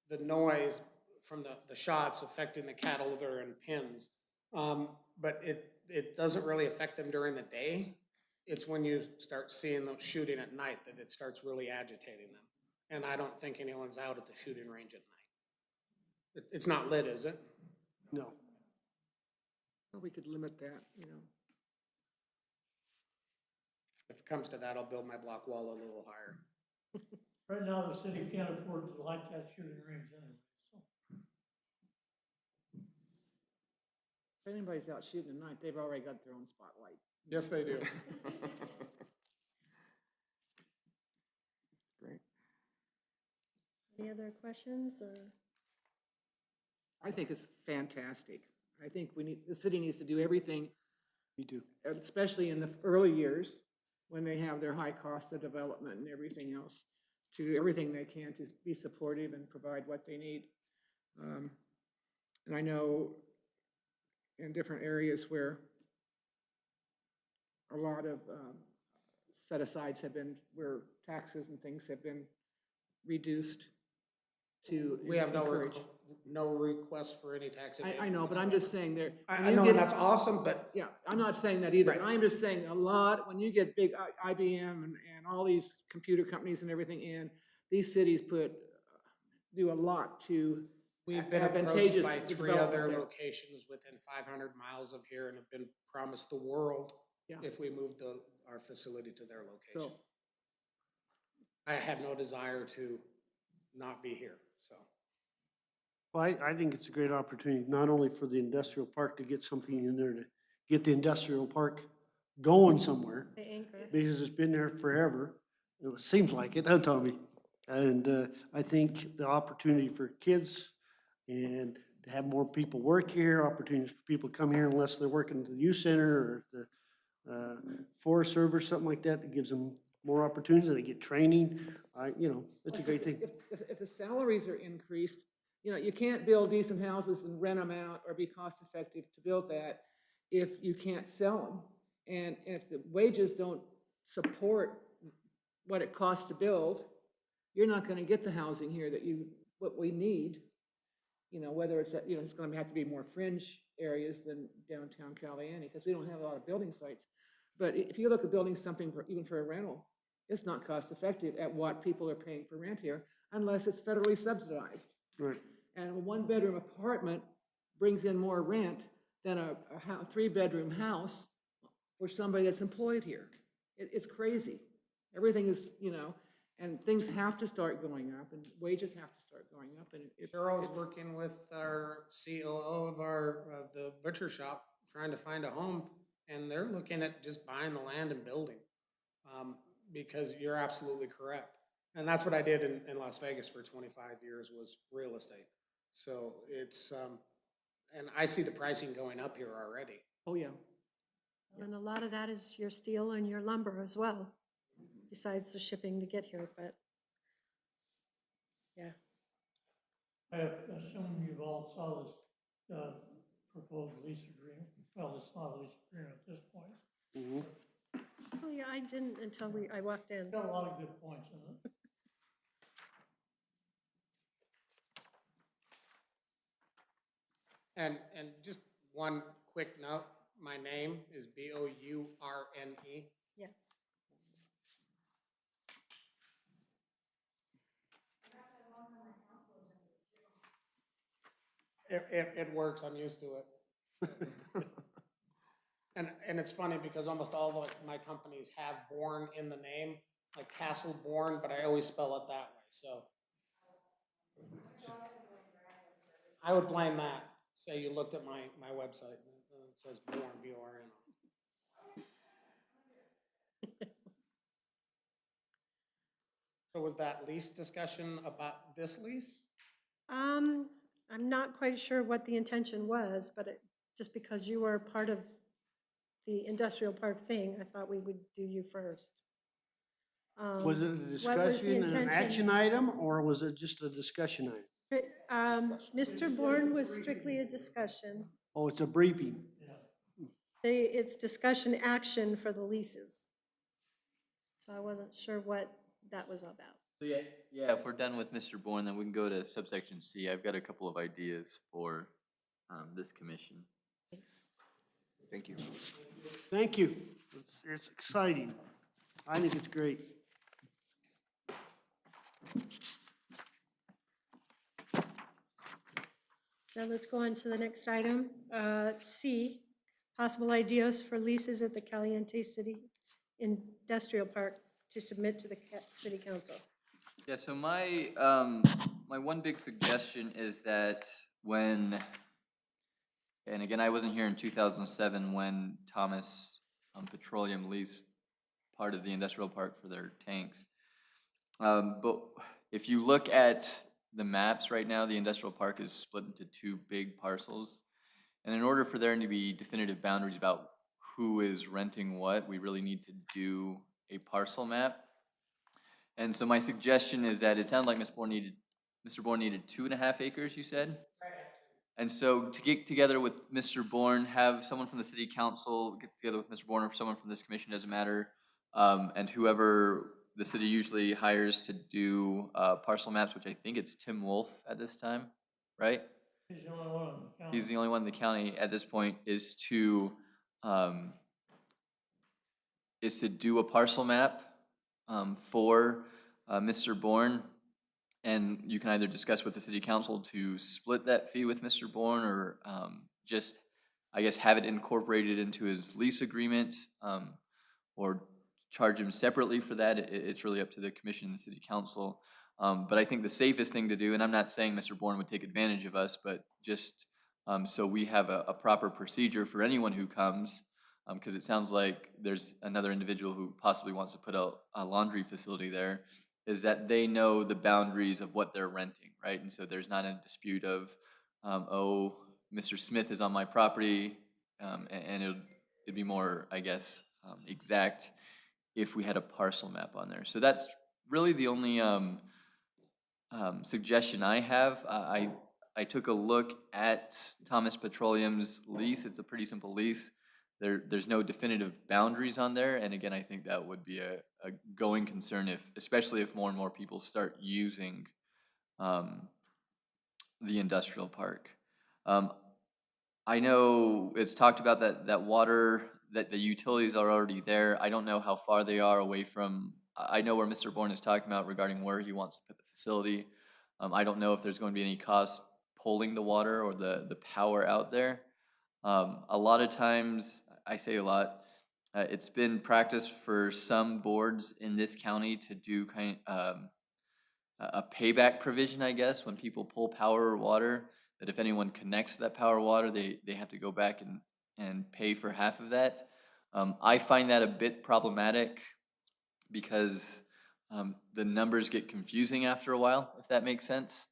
the noise from the shots affecting the cattle that are in pens. But it doesn't really affect them during the day. It's when you start seeing them shooting at night that it starts really agitating them. And I don't think anyone's out at the shooting range at night. It's not lit, is it? no. Well, we could limit that, you know. If it comes to that, I'll build my block wall a little higher. Right now, the city can't afford to light that shooting range anyway, so. If anybody's out shooting at night, they've already got their own spotlight. Yes, they do. Great. Any other questions or? I think it's fantastic. I think the city needs to do everything, Me too. especially in the early years, when they have their high cost of development and everything else, to do everything they can to be supportive and provide what they need. And I know in different areas where a lot of set-asides have been, where taxes and things have been reduced to We have encourage. no request for any tax. I know, but I'm just saying there. I know, and that's awesome, but Yeah, I'm not saying that either, Right. but I'm just saying a lot, when you get big IBM and all these computer companies and everything in, these cities do a lot to. we've been approached advantageous by to 3 develop other there. locations within 500 miles of here and have been promised the world Yeah. if we move our facility to their location. So, I have no desire to not be here, so. Well, I think it's a great opportunity, not only for the industrial park to get something in there to get the industrial park going somewhere, The anchor. because it's been there forever. It seems like it, huh, Tommy? And I think the opportunity for kids and to have more people work here, opportunities for people to come here unless they're working at the youth center or the Forest Service, something like that, it gives them more opportunities, they get training. It's a great thing. if the salaries are increased, you know, you can't build decent houses and rent them out or be cost-effective to build that if you can't sell them. And if the wages don't support what it costs to build, you're not gonna get the housing here what we need. You know, whether it's that, you know, it's gonna have to be more fringe areas than downtown Caliente, because we don't have a lot of building sites. But if you look at building something even for a rental, it's not cost-effective at what people are paying for rent here unless it's federally subsidized. Right. And a one-bedroom apartment brings in more rent than a 3-bedroom house for somebody that's employed here. It's crazy. Everything is, you know, and things have to start going up, and wages have to start going up, and Cheryl's working with our COO of the butcher shop, trying to find a home, and they're looking at just buying the land and building. Because you're absolutely correct. And that's what I did in Las Vegas for 25 years, was real estate. So it's, and I see the pricing going up here already. Oh, yeah. And a lot of that is your steel and your lumber as well, besides the shipping to get here, but, yeah. I assume you've all saw this proposed lease agreement. Well, it's not a lease agreement at this point. Mhm. Oh, yeah, I didn't until I walked in. It's got a lot of good points in it. And just one quick note, my name is Bourne. Yes. It works, I'm used to it. And it's funny because almost all of my companies have Bourne in the name, like Castle Bourne, but I always spell it that way, so. I would blame that. Say you looked at my website, and it says Bourne, B-O-R-N. So was that lease discussion about this lease? I'm not quite sure what the intention was, but just because you were part of the industrial park thing, I thought we would do you first. Was it a What was the discussion and an intention? action item, or was it just a discussion item? Mr. Bourne was strictly a discussion. Oh, it's a briefing. It's discussion action for the leases. So I wasn't sure what that was about. So yeah, if we're done with Mr. Bourne, then we can go to subsection C. I've got a couple of ideas for this commission. Thanks. Thank you. Thank you. It's exciting. I think it's great. So let's go on to the next item. C, possible ideas for leases at the Caliente City Industrial Park to submit to the city council. Yeah, so my my one big suggestion is that when, and again, I wasn't here in 2007 when Thomas Petroleum leased part of the industrial park for their tanks. But if you look at the maps right now, the industrial park is split into two big parcels. And in order for there to be definitive boundaries about who is renting what, we really need to do a parcel map. And so my suggestion is that it sounded like Mr. Bourne needed 2.5 acres, you said? And so to get together with Mr. Bourne, have someone from the city council get together with Mr. Bourne or someone from this commission, doesn't matter, and whoever the city usually hires to do parcel maps, which I think it's Tim Wolf at this time, right? He's the only one in the county. He's the only one in the county at this point, is to do a parcel map for Mr. Bourne. And you can either discuss with the city council to split that fee with Mr. Bourne or just, I guess, have it incorporated into his lease agreement or charge him separately for that. It's really up to the commission and the city council. But I think the safest thing to do, and I'm not saying Mr. Bourne would take advantage of us, but just so we have a proper procedure for anyone who comes, because it sounds like there's another individual who possibly wants to put a laundry facility there, is that they know the boundaries of what they're renting, right? And so there's not a dispute of, oh, Mr. Smith is on my property, and it'd be more, I guess, exact if we had a parcel map on there. So that's really the only suggestion I have. I took a look at Thomas Petroleum's lease. It's a pretty simple lease. There's no definitive boundaries on there, and again, I think that would be a going concern, especially if more and more people start using the industrial park. I know it's talked about that water, that the utilities are already there. I don't know how far they are away from, I know where Mr. Bourne is talking about regarding where he wants to put the facility. I don't know if there's going to be any cost pulling the water or the power out there. A lot of times, I say a lot, it's been practiced for some boards in this county to do a payback provision, I guess, when people pull power or water, that if anyone connects to that power or water, they have to go back and pay for half of that. I find that a bit problematic because the numbers get confusing after a while, if that makes sense.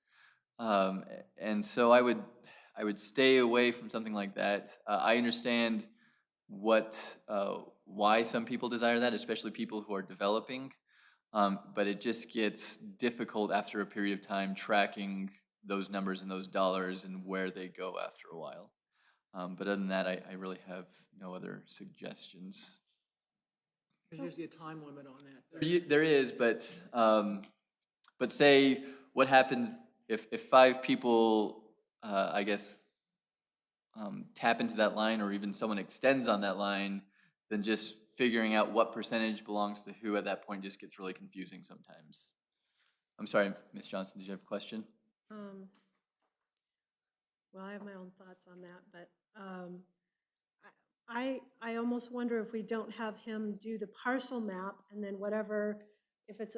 And so I would stay away from something like that. I understand why some people desire that, especially people who are developing, but it just gets difficult after a period of time tracking those numbers and those dollars and where they go after a while. But other than that, I really have no other suggestions. There's usually a time limit on that. There is, but say what happens if 5 people, I guess, tap into that line, or even someone extends on that line, then just figuring out what percentage belongs to who at that point just gets really confusing sometimes. I'm sorry, Ms. Johnson, did you have a question? well, I have my own thoughts on that, but I almost wonder if we don't have him do the parcel map and then whatever, if it's,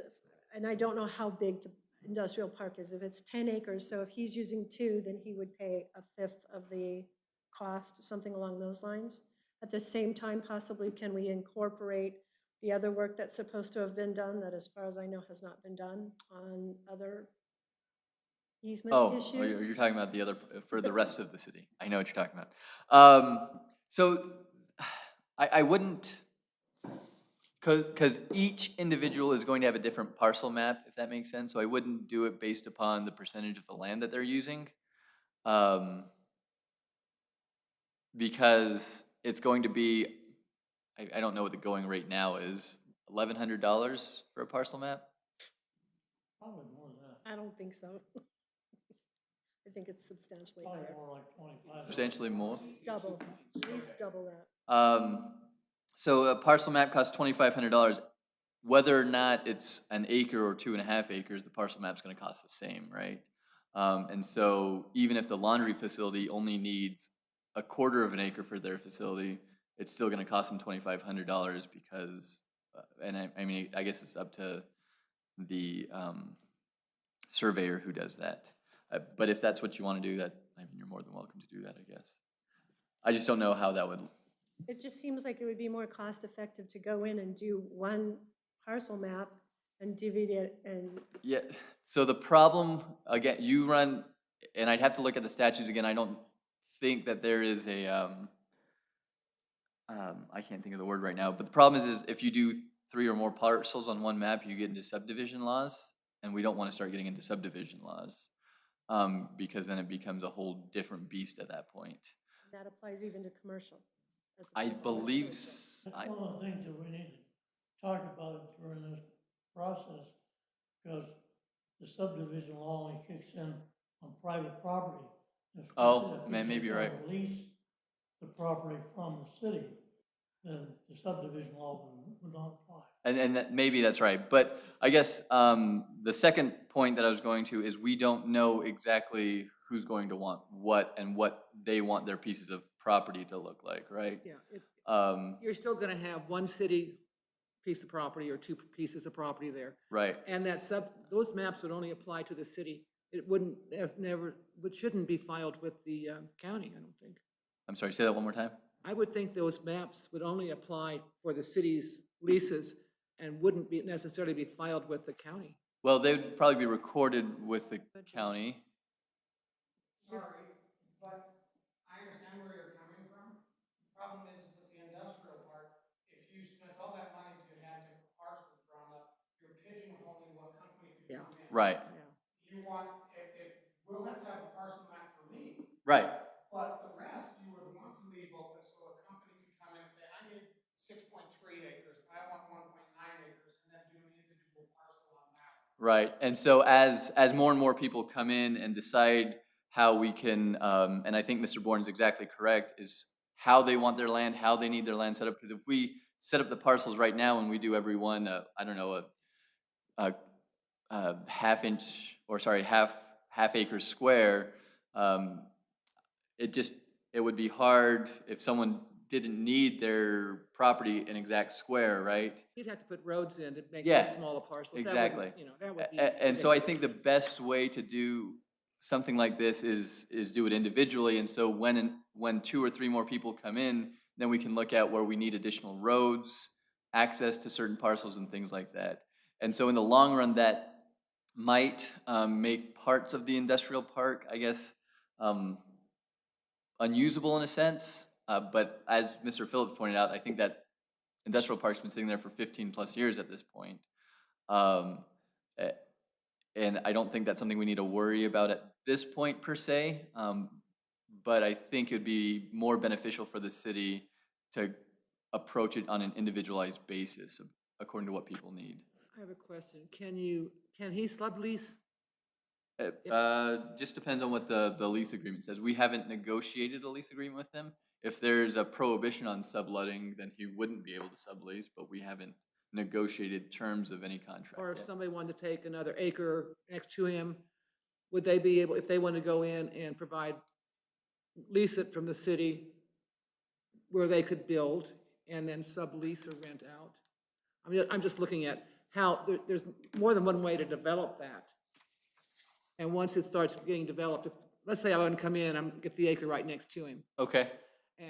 and I don't know how big the industrial park is, if it's 10 acres, so if he's using 2, then he would pay a fifth of the cost, something along those lines. At the same time, possibly, can we incorporate the other work that's supposed to have been done, that as far as I know has not been done on other easement Oh, issues? you're talking about the other, for the rest of the city. I know what you're talking about. So I wouldn't, because each individual is going to have a different parcel map, if that makes sense. So I wouldn't do it based upon the percentage of the land that they're using. Because it's going to be, I don't know what the going rate now is, $1,100 for a parcel map? Probably more than that, I don't think so. I think it's substantially probably higher, more like 25. Substantially more? double, at least double that. So a parcel map costs $2,500. Whether or not it's an acre or 2.5 acres, the parcel map's gonna cost the same, right? And so even if the laundry facility only needs a quarter of an acre for their facility, it's still gonna cost them $2,500 because, and I mean, I guess it's up to the surveyor who does that. But if that's what you wanna do, that, I mean, you're more than welcome to do that, I guess. I just don't know how that would. It just seems like it would be more cost-effective to go in and do one parcel map and divvy it and, Yeah, so the problem, again, you run, and I'd have to look at the statutes again, I don't think that there is a, I can't think of the word right now, but the problem is if you do 3 or more parcels on one map, you get into subdivision laws, and we don't want to start getting into subdivision laws, because then it becomes a whole different beast at that point. that applies even to commercial. as I opposed to believe, residential. That's one of the things that we need to talk about during this process, because the subdivision law only kicks in on private property. If we Oh, said- if we man, said maybe you're we're right. gonna Lease the property from the city, then the subdivision law would not apply. and maybe that's right, but I guess the second point that I was going to is we don't know exactly who's going to want what and what they want their pieces of property to look like, right? Yeah, you're still gonna have one city piece of property or 2 pieces of property there. Right. And those maps would only apply to the city. It wouldn't, it shouldn't be filed with the county, I don't think. I'm sorry, say that one more time? I would think those maps would only apply for the city's leases and wouldn't be necessarily be filed with the county. Well, they would probably be recorded with the county. Sorry, but I understand where you're coming from. The problem is with the industrial park, if you spent all that money to have different parcels drawn up, you're pigeonholing what company could come in. Right, You want, if, we'll have to have a parcel map for me, right. but the rest you would want to leave open so a company could come in and say, I need 6.3 acres, I want 1.9 acres, and then do an individual parcel on that. Right, and so as more and more people come in and decide how we can, and I think Mr. Bourne's exactly correct, is how they want their land, how they need their land set up, because if we set up the parcels right now and we do every one, I don't know, a half acre square, it would be hard if someone didn't need their property an exact square, right? You'd have to put roads in to make Yeah, those smaller parcels. That exactly. wouldn't, that would be. And so I think the best way to do something like this is do it individually, and so when 2 or 3 more people come in, then we can look at where we need additional roads, access to certain parcels and things like that. And so in the long run, that might make parts of the industrial park, I guess, unusable in a sense, but as Mr. Phillips pointed out, I think that industrial park's been sitting there for 15+ years at this point. And I don't think that's something we need to worry about at this point per se, but I think it'd be more beneficial for the city to approach it on an individualized basis according to what people need. I have a question. Can he sublease? Just depends on what the lease agreement says. We haven't negotiated a lease agreement with him. If there's a prohibition on subletting, then he wouldn't be able to sublease, but we haven't negotiated terms of any contract Or if yet. somebody wanted to take another acre next to him, would they be able, if they wanted to go in and provide lease it from the city where they could build and then sublease or rent out. I'm just looking at how, there's more than one way to develop that. And once it starts getting developed, let's say I want to come in, I'm, get the acre right next to him, Okay, and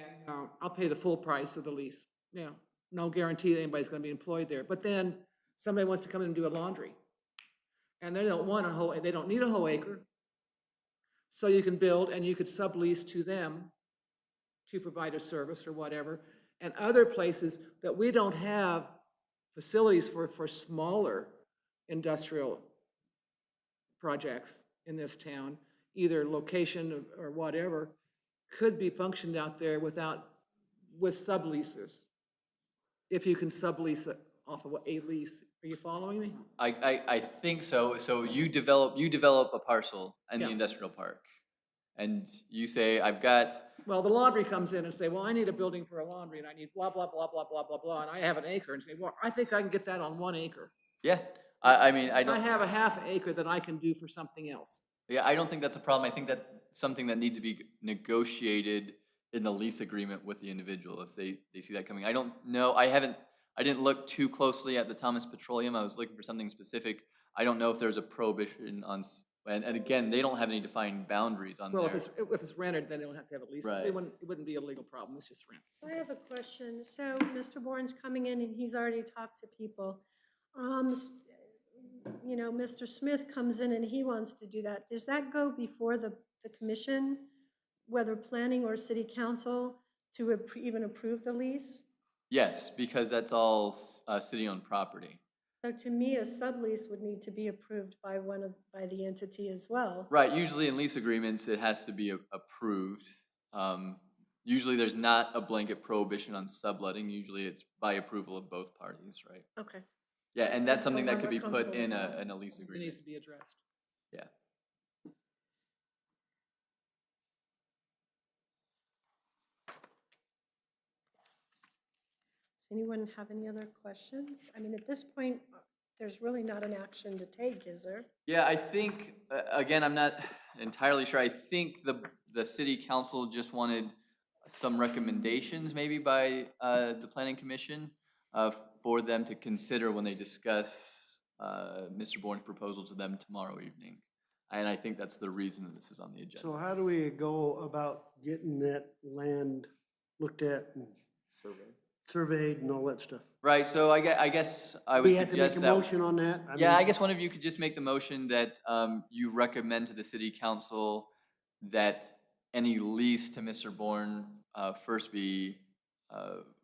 I'll pay the full price of the lease. Yeah, no guarantee that anybody's gonna be employed there. But then somebody wants to come in and do a laundry. And they don't want a whole, they don't need a whole acre. So you can build and you could sublease to them to provide a service or whatever. And other places that we don't have facilities for smaller industrial projects in this town, either location or whatever, could be functioned out there with subleases. If you can sublease it off of a lease. Are you following me? I think so. So you develop a parcel in the Yeah. industrial park. And you say, I've got, Well, the laundry comes in and say, well, I need a building for a laundry and I need blah, blah, blah, blah, blah, blah, blah, and I have an acre, and say, well, I think I can get that on 1 acre. yeah, I mean, I I don't, have a half acre that I can do for something else. yeah, I don't think that's a problem. I think that's something that needs to be negotiated in the lease agreement with the individual if they see that coming. I don't know, I didn't look too closely at the Thomas Petroleum. I was looking for something specific. I don't know if there's a prohibition on, and again, they don't have any defined boundaries on Well, there. if it's rented, then they don't have to have a lease. Right. It wouldn't be a legal problem, it's just rent. So I have a question. So Mr. Bourne's coming in and he's already talked to people. You know, Mr. Smith comes in and he wants to do that. Does that go before the commission, whether planning or city council, to even approve the lease? Yes, because that's all city-owned property. So to me, a sublease would need to be approved by by the entity as well. Right, usually in lease agreements, it has to be approved. Usually there's not a blanket prohibition on subletting. Usually it's by approval of both parties, right? Okay. Yeah, and that's something that I'm could be more put comfortable in with a, that. in a lease It agreement. needs to be addressed. Yeah. Does anyone have any other questions? I mean, at this point, there's really not an action to take, is there? Yeah, I think, again, I'm not entirely sure. I think the city council just wanted some recommendations maybe by the planning commission for them to consider when they discuss Mr. Bourne's proposal to them tomorrow evening. And I think that's the reason that this is on the agenda. So how do we go about getting that land looked at and surveyed and all that stuff? Right, so I guess I would We have to make suggest a that. motion on that? Yeah, mean, I guess one of you could just make the motion that you recommend to the city council that any lease to Mr. Bourne first be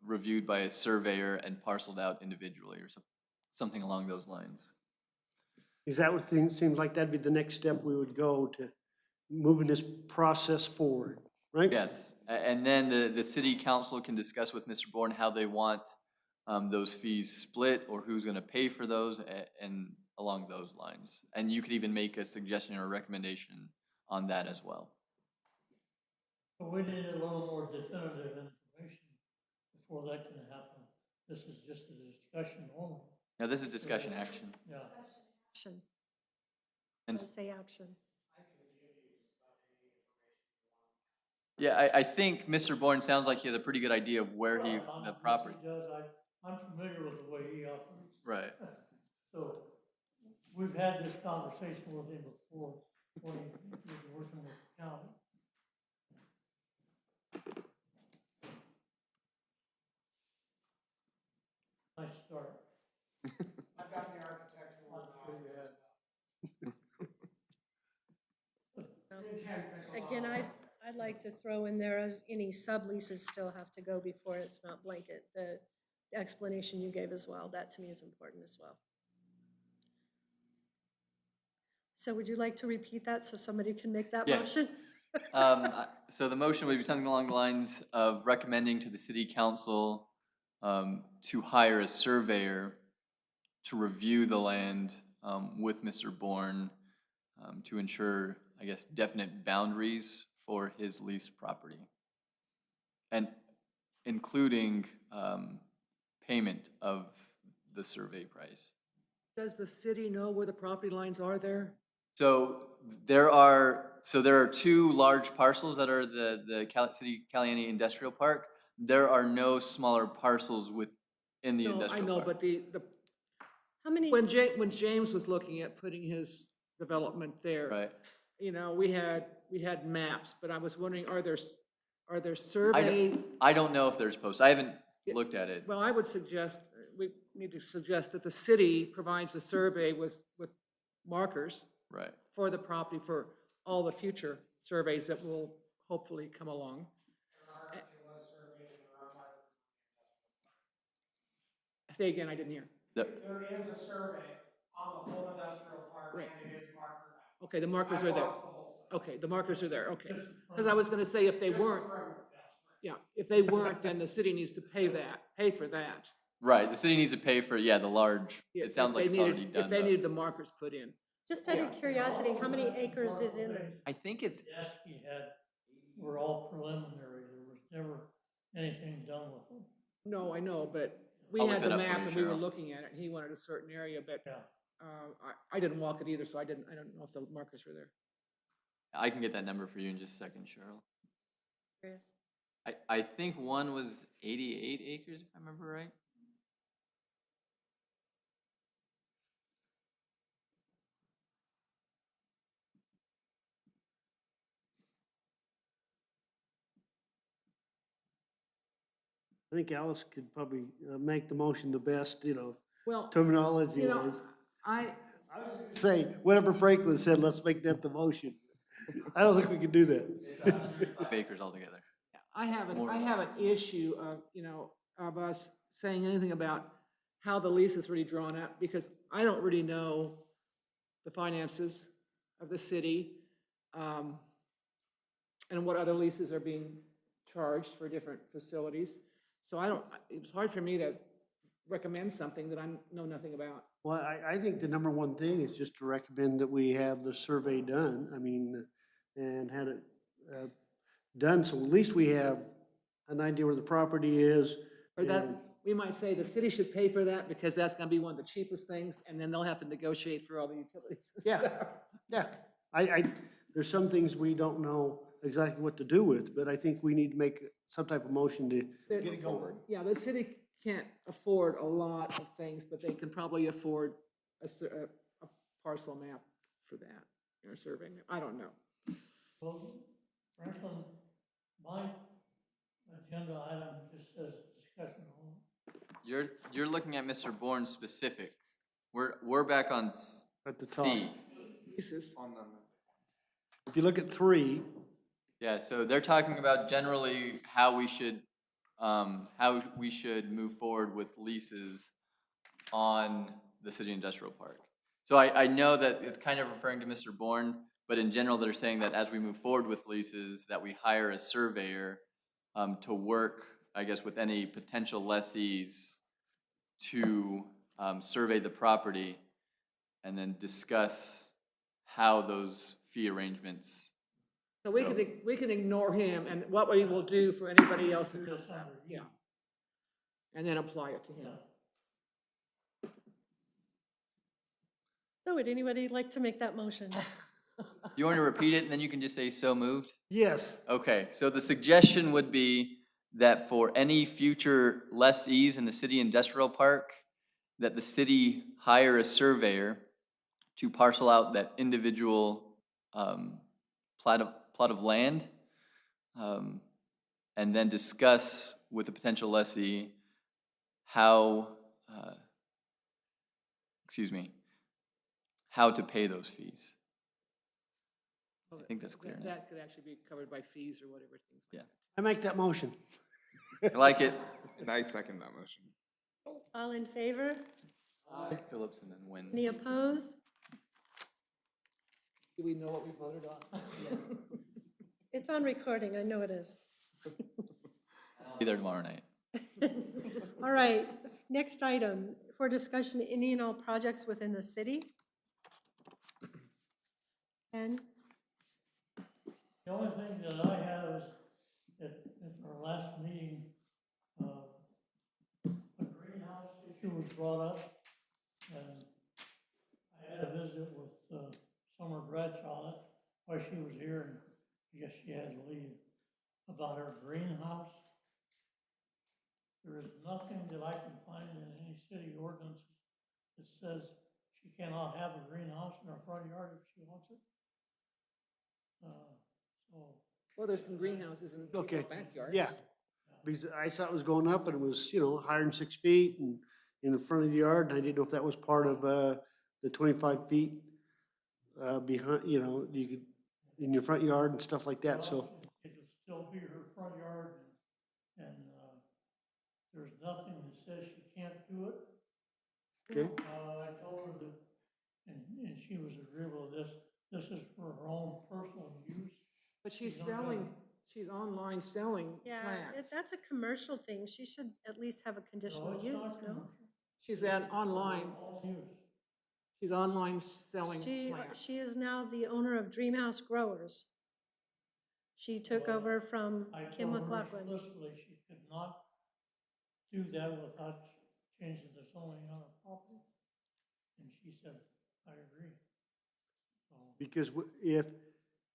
reviewed by a surveyor and parceled out individually or something along those lines. Is that what seems like that'd be the next step we would go to moving this process forward, right? Yes, and then the city council can discuss with Mr. Bourne how they want those fees split or who's gonna pay for those and along those lines. And you could even make a suggestion or recommendation on that as well. But we need a little more definitive information before that can happen. This is just a discussion only. Now, this is discussion action. Yeah. Action. And Don't say action. yeah, I think Mr. Bourne sounds like he has a pretty good idea of where the Yes, property. he does. I'm familiar with the way he operates. Right. So we've had this conversation with him before when he was working with the county. Nice start. I've got the architectural Again, I'd like to throw in there as any subleases still have to go before it's not blanket. The explanation you gave as well, that to me is important as well. So would you like to repeat that so somebody can make that Yeah. motion? So the motion would be something along the lines of recommending to the city council to hire a surveyor to review the land with Mr. Bourne to ensure, I guess, definite boundaries for his leased property. And including payment of the survey price. Does the city know where the property lines are there? So there are two large parcels that are the City Caliente Industrial Park. There are no smaller parcels within the No, I industrial know, park. but the, How many, when James was looking at putting his development there. Right. You know, we had maps, but I was wondering, are there survey? I don't know if there's posts. I haven't Yeah. looked at it. Well, I would suggest, we need to suggest that the city provides a survey with markers Right. for the property for all the future surveys that will hopefully come along. Say again, I didn't hear. The- There is a survey on the whole industrial park, Right. and it is marked out. Okay, the markers are there. I walked the whole site. Okay, the markers are there, okay. Because I was gonna say, if they weren't, yeah, if they weren't, then the city needs to pay for that. Right, the city needs to pay for, the large, Yeah, it sounds if like they it's needed- already done. If they though. needed the markers put in. just out of curiosity, how many acres is in there? I think it's, Yaski had, were all preliminary, there was never anything done with them. No, I know, but we I'll look had that the up for map you, and we were Cheryl. looking at it, and he wanted a certain area, but, Yeah. I didn't walk it either, so I don't know if the markers were there. I can get that number for you in just a second, Cheryl. Chris? I think one was 88 acres, if I remember right. I think Alice could probably make the motion the best, Well, terminology you know, wise. I, Say, whatever Franklin said, let's make that the motion. I don't think we can do that. 5 acres altogether. I have an issue of us saying anything about how the lease is really drawn up, because I don't really know the finances of the city, and what other leases are being charged for different facilities. So it's hard for me to recommend something that I know nothing about. Well, I think the number one thing is just to recommend that we have the survey done, and had it done, so at least we have an idea where the property is. Or that, and- we might say the city should pay for that, because that's gonna be one of the cheapest things, and then they'll have to negotiate for all the utilities. Yeah, yeah. There's some things we don't know exactly what to do with, but I think we need to make some type of motion to get it going. Yeah, the city can't afford a lot of things, but they can probably afford a parcel map for that, or survey map. I don't know. Well, Franklin, my agenda item just says discussion only. You're looking at Mr. Bourne specific. We're back on At the top. C. Pieces. On them. If you look at 3, Yeah, so they're talking about generally how we should move forward with leases on the city industrial park. So I know that it's kind of referring to Mr. Bourne, but in general, they're saying that as we move forward with leases, that we hire a surveyor to work, I guess, with any potential lessees to survey the property and then discuss how those fee arrangements. So we can ignore him, and what we will do for anybody else that comes out, yeah. And then apply it to him. So would anybody like to make that motion? You want to repeat it and then you can just say so moved? yes, Okay, so the suggestion would be that for any future lessees in the city industrial park, that the city hire a surveyor to parcel out that individual plot of land, and then discuss with the potential lessee how, how to pay those fees. I think that's clear enough. That could actually be covered by fees or whatever, things like Yeah. that. I make that motion. I like it. And I second that motion. All in favor? Phillips and then Wynn. Any opposed? Do we know what we voted on? It's on recording, I know it is. I'll be there tomorrow night. All right, next item, for discussion, any and all projects within the city. Ken? The only thing that I have is, at our last meeting, a greenhouse issue was brought up, and I had a visit with Summer Bradshaw, that's why she was here, and I guess she had to leave, about her greenhouse. There is nothing that I can find in any city ordinances that says she cannot have a greenhouse in her front yard if she wants it. So, Well, there's some greenhouses in Okay, people's backyards. yeah. Because I saw it was going up and it was, you know, higher than 6 feet and in the front of the yard, and I didn't know if that was part of, the 25 feet, behind, you know, you could, in your front yard and stuff like that, so. well, it'll still be her front yard, and there's nothing that says she can't do it. Okay. I told her that, and she was agreeable to this, this is for her own personal use. But she's You don't have- selling, she's online selling Yeah, plants. that's a commercial thing. She should at least have a No, conditional it's use, not no? commercial. She's at online, All use. she's online selling She plants. is now the owner of Dream House Growers. She took Well, over from I Kim told her McLaughlin. explicitly she could not do that without changing the zoning on her property. And she said, I agree. So, Because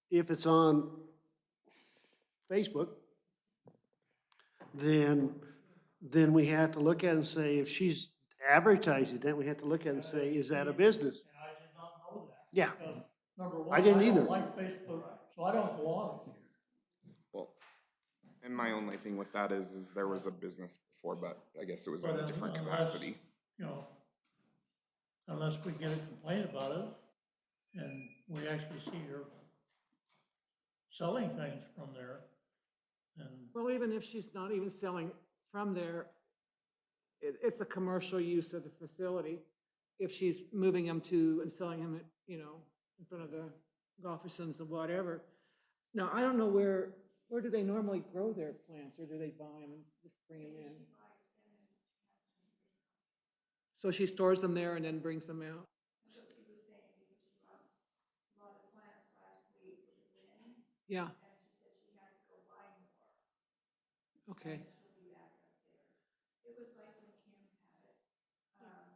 if it's on Facebook, then we have to look at it and say, if she's advertising, then we have to look at it and say, is that a business? and I did not know that. Yeah. Because, number one, I didn't don't either. like Facebook, so I don't go on it. Well, and my only thing with that is there was a business before, but I guess it was in But a different unless, capacity. You know, unless we get a complaint about it, and we actually see her selling things from there, and Well, even if she's not even selling from there, it's a commercial use of the facility. If she's moving them to and selling them, you know, in front of the Golfersons or whatever. Now, I don't know where do they normally grow their plants, or do they buy them and just bring them in? So she stores them there and then brings them out? Yeah. Okay.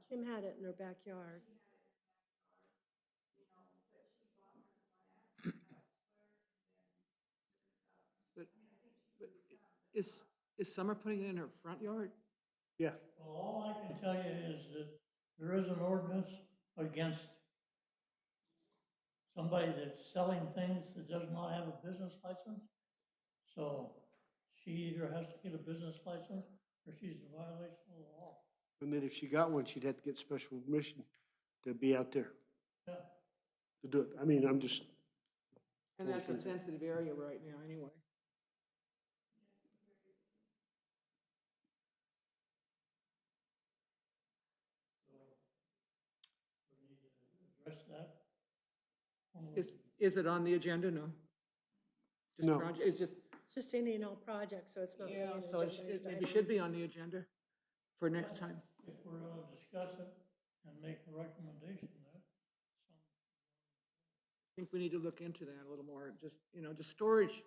Kim had it in her backyard. But is Summer putting it in her front yard? Yeah. well, all I can tell you is that there is an ordinance against somebody that's selling things that does not have a business license. So she either has to get a business license or she's in violation of the law. And then if she got one, she'd have to get special permission to be out there Yeah, to do it. I mean, I'm just, And that's a sensitive area right now, anyway. address that. Is it on the agenda? No. Just No. project- It's just, It's just any and all project, so it's not really yeah, an so it agendized maybe item. should be on the agenda for next time. If we're gonna discuss it and make a recommendation, that I think we need to look into that a little more, just, you know, just storage.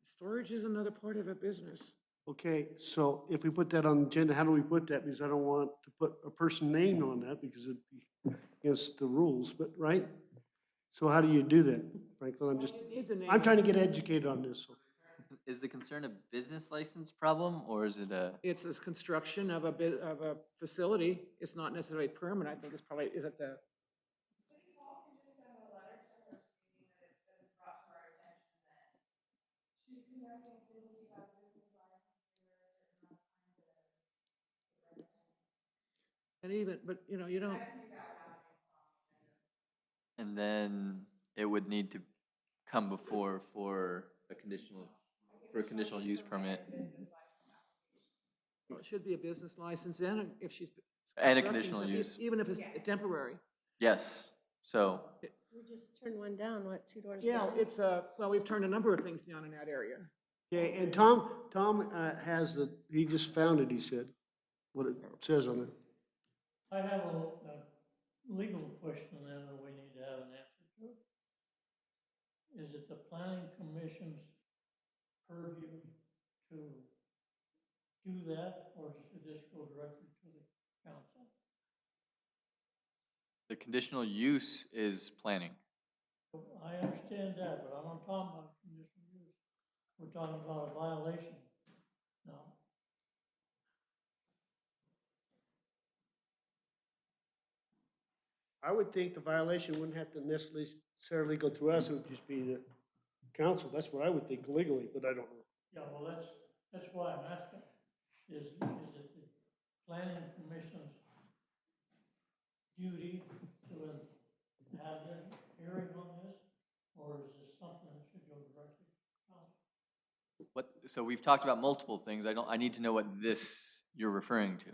Storage is another part of a business. okay, so if we put that on the agenda, how do we put that? Because I don't want to put a person name on that because it'd be against the rules, but, right? So how do you do that, Franklin? Need the name. I'm trying to get educated on this. Is the concern a business license problem, or is it a, It's this construction of of a facility. It's not necessarily permanent. I think it's probably, is it the, City Hall can just send a letter to her stating that it's been brought to our attention that she's conducting business without a business license for a certain amount of time to get rid of it. and even, but, you know, you don't, I can do that without any problem. and then it would need to come before for a conditional use permit well, it should be a business license and if she's. and a constructing conditional something, use. Even if it's temporary. Yes, so, We just turned one down, what, 2 doors Yeah, down? it's, well, we've turned a number of things down in that area. Okay, and Tom has he just found it, he said, what it says on it. I have a legal question then that we need to have an answer to. Is it the planning commission's purview to do that, or should this go directly to the council? the conditional use is planning. I understand that, but I'm not talking about conditional use. We're talking about a violation now. I would think the violation wouldn't have to necessarily go through us, it would just be the council. That's what I would think legally, but I don't know. Yeah, well, that's why I'm asking. Is it the planning commission's duty to have a hearing on this? Or is this something that should go directly to council? So we've talked about multiple things. I need to know what this you're referring to.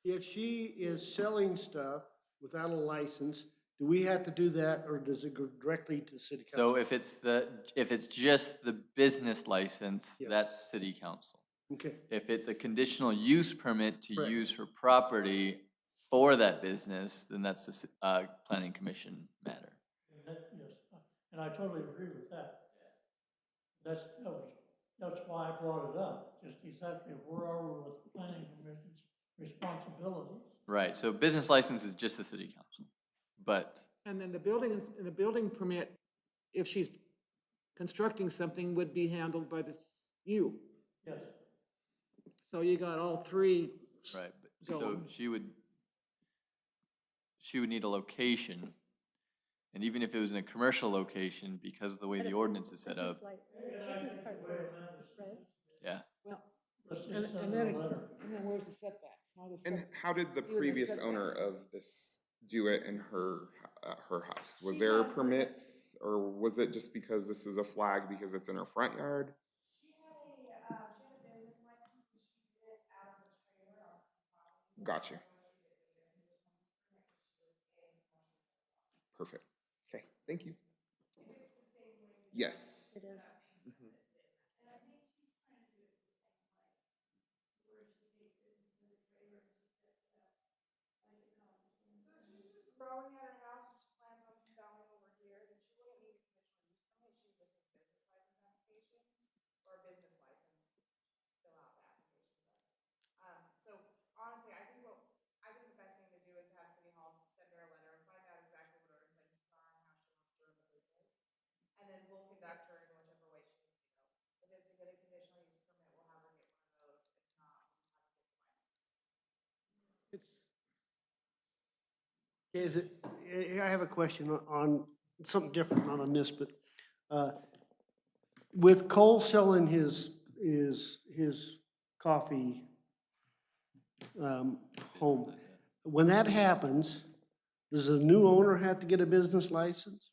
If she is selling stuff without a license, do we have to do that, or does it go directly to the city council? So if it's just the business license, Yes. that's city council. Okay, If it's a conditional use permit to Correct. use her property for that business, then that's a planning commission matter. And that, yes, and I totally agree with that. That's why I brought it up, just exactly where are we with the planning commission's responsibilities? Right, so business license is just the city council, but, And then the building permit, if she's constructing something, would be handled by you. Yes, So you got all three. right, Go so on. she would need a location. And even if it was in a commercial location, because of the way the ordinance is set up, Business card rent. yeah. Well, let's just and send then, her a letter. and then where's the setbacks? And how did the Even the previous owner setbacks. of this do it in her house? Was She there has- permits, or was it just because this is a flag because it's in her front yard? She had a business license and she did it out of a trailer on some property. Got you. That's why she didn't get a conditional use permit, 'cause she was in commercial. Perfect. Okay, thank you. If it's the same way. Yes. It is. And I think she's trying to do it the same way, where she takes it into the trailer and she sets it up like a cottage. So if she's just growing at her house and she plans on selling over here, then she wouldn't need a conditional use permit, she would just need a business license application or a business license, fill out the application does. So honestly, I think the best thing to do is to have City Hall send her a letter and find out exactly what her intentions are and how she wants to run the business. And then we'll conduct her in whichever way she needs to go. If it's to get a conditional use permit, we'll have her get one of those. If not, we'll have her get the license. It's, is it, I have a question on something different, not on this, but, with Cole selling his coffee, home, when that happens, does the new owner have to get a business license?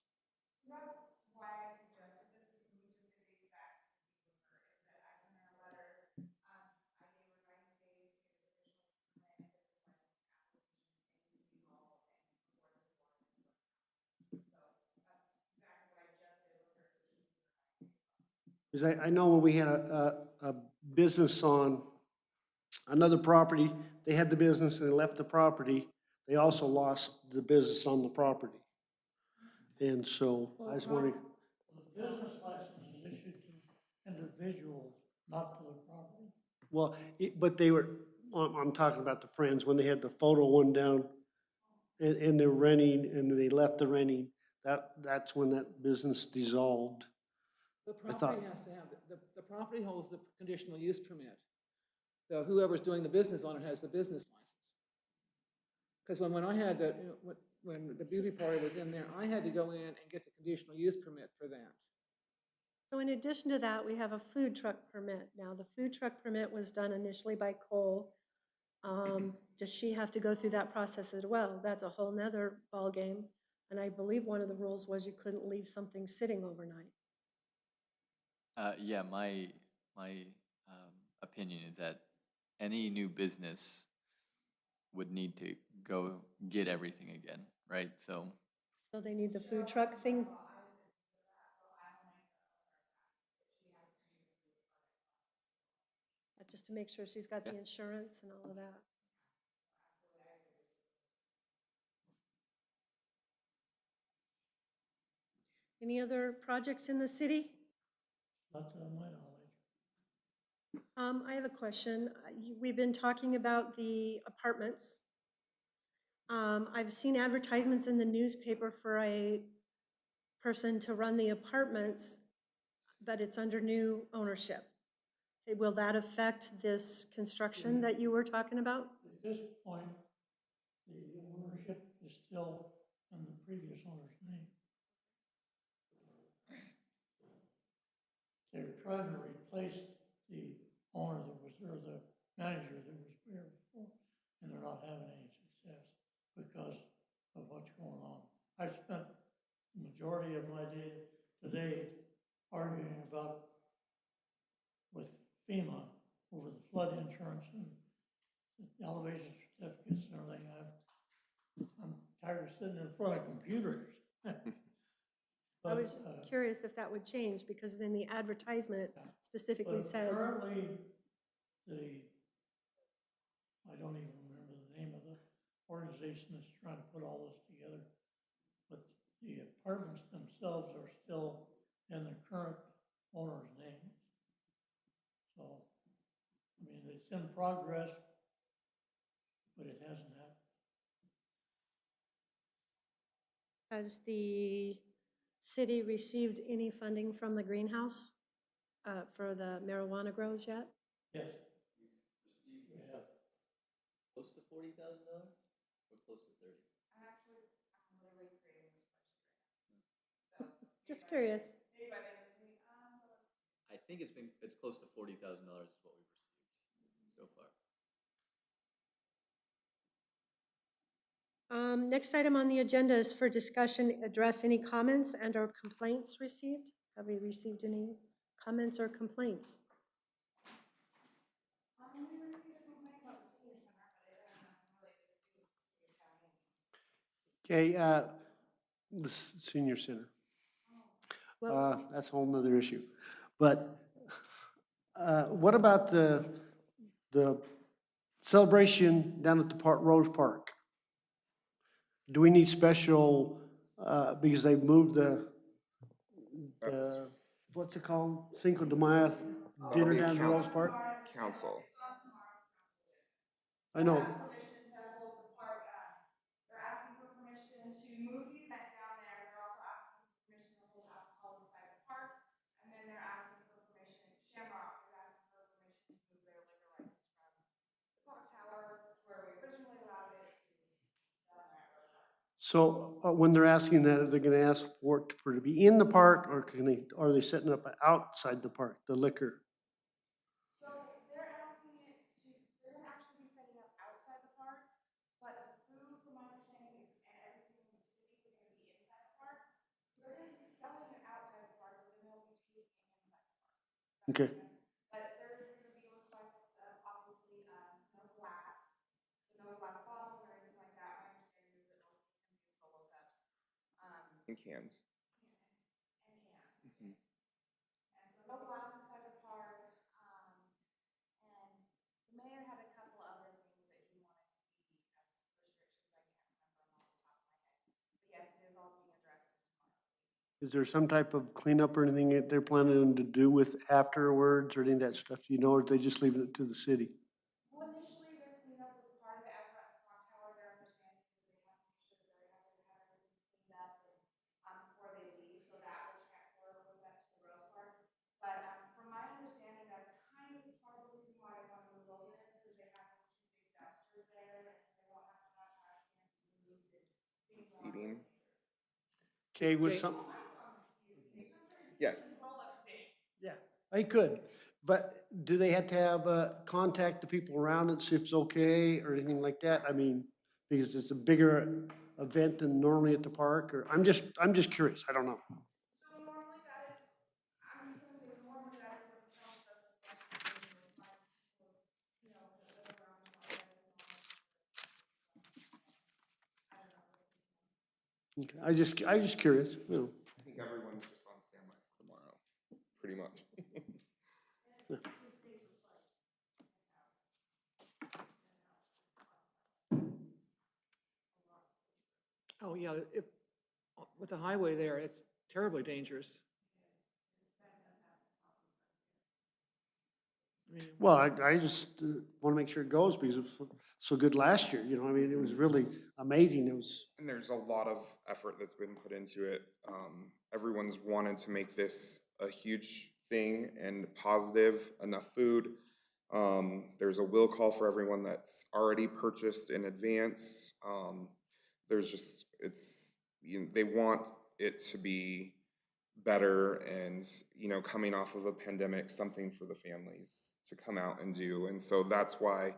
So that's why I suggested this, is we just did the exact same thing with her, is that I sent her a letter, I gave her 90 days to get a conditional use permit and business license application in City Hall and before this board. So that's exactly what I just did with her, so she can do her 90 days. Because I know when we had a business on another property, they had the business and they left the property, they also lost the business on the property. And so I was wondering, The business license is issued to individuals, not to the property. well, but they were, I'm talking about the Friends, when they had the photo one down and they're renting and they left the renting, that's when that business dissolved. the I thought- property has to have, the property holds the conditional use permit. So whoever's doing the business on it has the business license. Because when I had the, when the beauty parlor was in there, I had to go in and get the conditional use permit for that. So in addition to that, we have a food truck permit. Now, the food truck permit was done initially by Cole. Does she have to go through that process as well? That's a whole nother ballgame. And I believe one of the rules was you couldn't leave something sitting overnight. Yeah, my opinion is that any new business would need to go get everything again, right? So, So they need the food truck thing. Just to make sure she's got the insurance and all of that. Any other projects in the city? Not to my knowledge. I have a question. We've been talking about the apartments. I've seen advertisements in the newspaper for a person to run the apartments, but it's under new ownership. Will that affect this construction that you were talking about? At this point, the ownership is still in the previous owner's name. They were trying to replace the owner that was, or the manager that was there before, and they're not having any success because of what's going on. I spent the majority of my day today arguing about with FEMA over the flood insurance and the elevation certificates and everything. I'm tired of sitting in front of computers. I was just But, curious if that would change, because then the advertisement specifically but said, currently, I don't even remember the name of the organization that's trying to put all this together. But the apartments themselves are still in the current owner's name. So, I mean, it's in progress, but it hasn't happened. has the city received any funding from the greenhouse for the marijuana grows yet? Yes, Received we have. close to $40,000 or close to 30? I'm literally creating this budget right now. So. Just curious. Maybe by the end of the week, so let's. I think it's close to $40,000 is what we've received so far. Next item on the agenda is for discussion, address any comments and or complaints received. Have we received any comments or complaints? We received a complaint about the senior center, but it has nothing related to do with the senior county. Okay, the senior center. Well, That's a whole nother issue. But what about the celebration down at the Rose Park? Do we need special, because they've moved the, what's it called? Cinco de Mayo dinner The down to Rose council- Park? Council. I know. Permission to hold the park, they're asking for permission to move the event down there, they're also asking for permission to hold alcohol inside the park, and then they're asking for permission, Shamrock is asking for permission to move their liquor license from the clock tower to where we originally allowed it to down there at Rose Park. So when they're asking that, they're gonna ask for it to be in the park, or are they setting up outside the park, the liquor? So they're asking it to, they're gonna actually be setting up outside the park, but the food, from my understanding, is, and everything in the city is gonna be inside the park. So they're gonna be selling it outside the park, but then they'll be taking it inside the park. Does that Okay. make sense? But there's gonna be requests of obviously, no glass, so no glass bottles or anything like that. My understanding is that most of it's gonna be in solo cups. In cans. And cans. Mhm. And so no glass inside the park, and the mayor had a couple other things that he wanted to be as restrictions, I can't remember them off the top of my head. But yes, it is all being addressed in tomorrow. Is there some type of cleanup or anything that they're planning to do with afterwards or any of that stuff? Do you know, or are they just leaving it to the city? Well, initially, their cleanup was part of the effort at the clock tower, their understanding is that they have to make sure that they have everything cleaned up and, before they leave, so that will transfer with them to the Rose Park. But, from my understanding, that's kind of part of the reason why they want to move over there, because they have those two big dumpsters there, and so they won't have to have trash cans moved and things along those Seating. natures. Okay, with Okay. some, Yes. All up to date. yeah, I could, but do they have to have, contact the people around it, see if it's okay or anything like that? I mean, because it's a bigger event than normally at the park, or, I'm just curious, I don't know. So normally that is, I'm just gonna say normally that is what the council does. You know, the around the park, I don't know. Okay, I just curious, you know. I think everyone's just on standby for tomorrow, pretty much. Oh, yeah, with the highway there, it's terribly dangerous. I mean, Well, I just want to make sure it goes because it was so good last year, you know, I mean, it was really amazing. It was, And there's a lot of effort that's been put into it. Everyone's wanted to make this a huge thing and positive, enough food. There's a will call for everyone that's already purchased in advance. There's just, they want it to be better and, coming off of a pandemic, something for the families to come out and do. And so that's why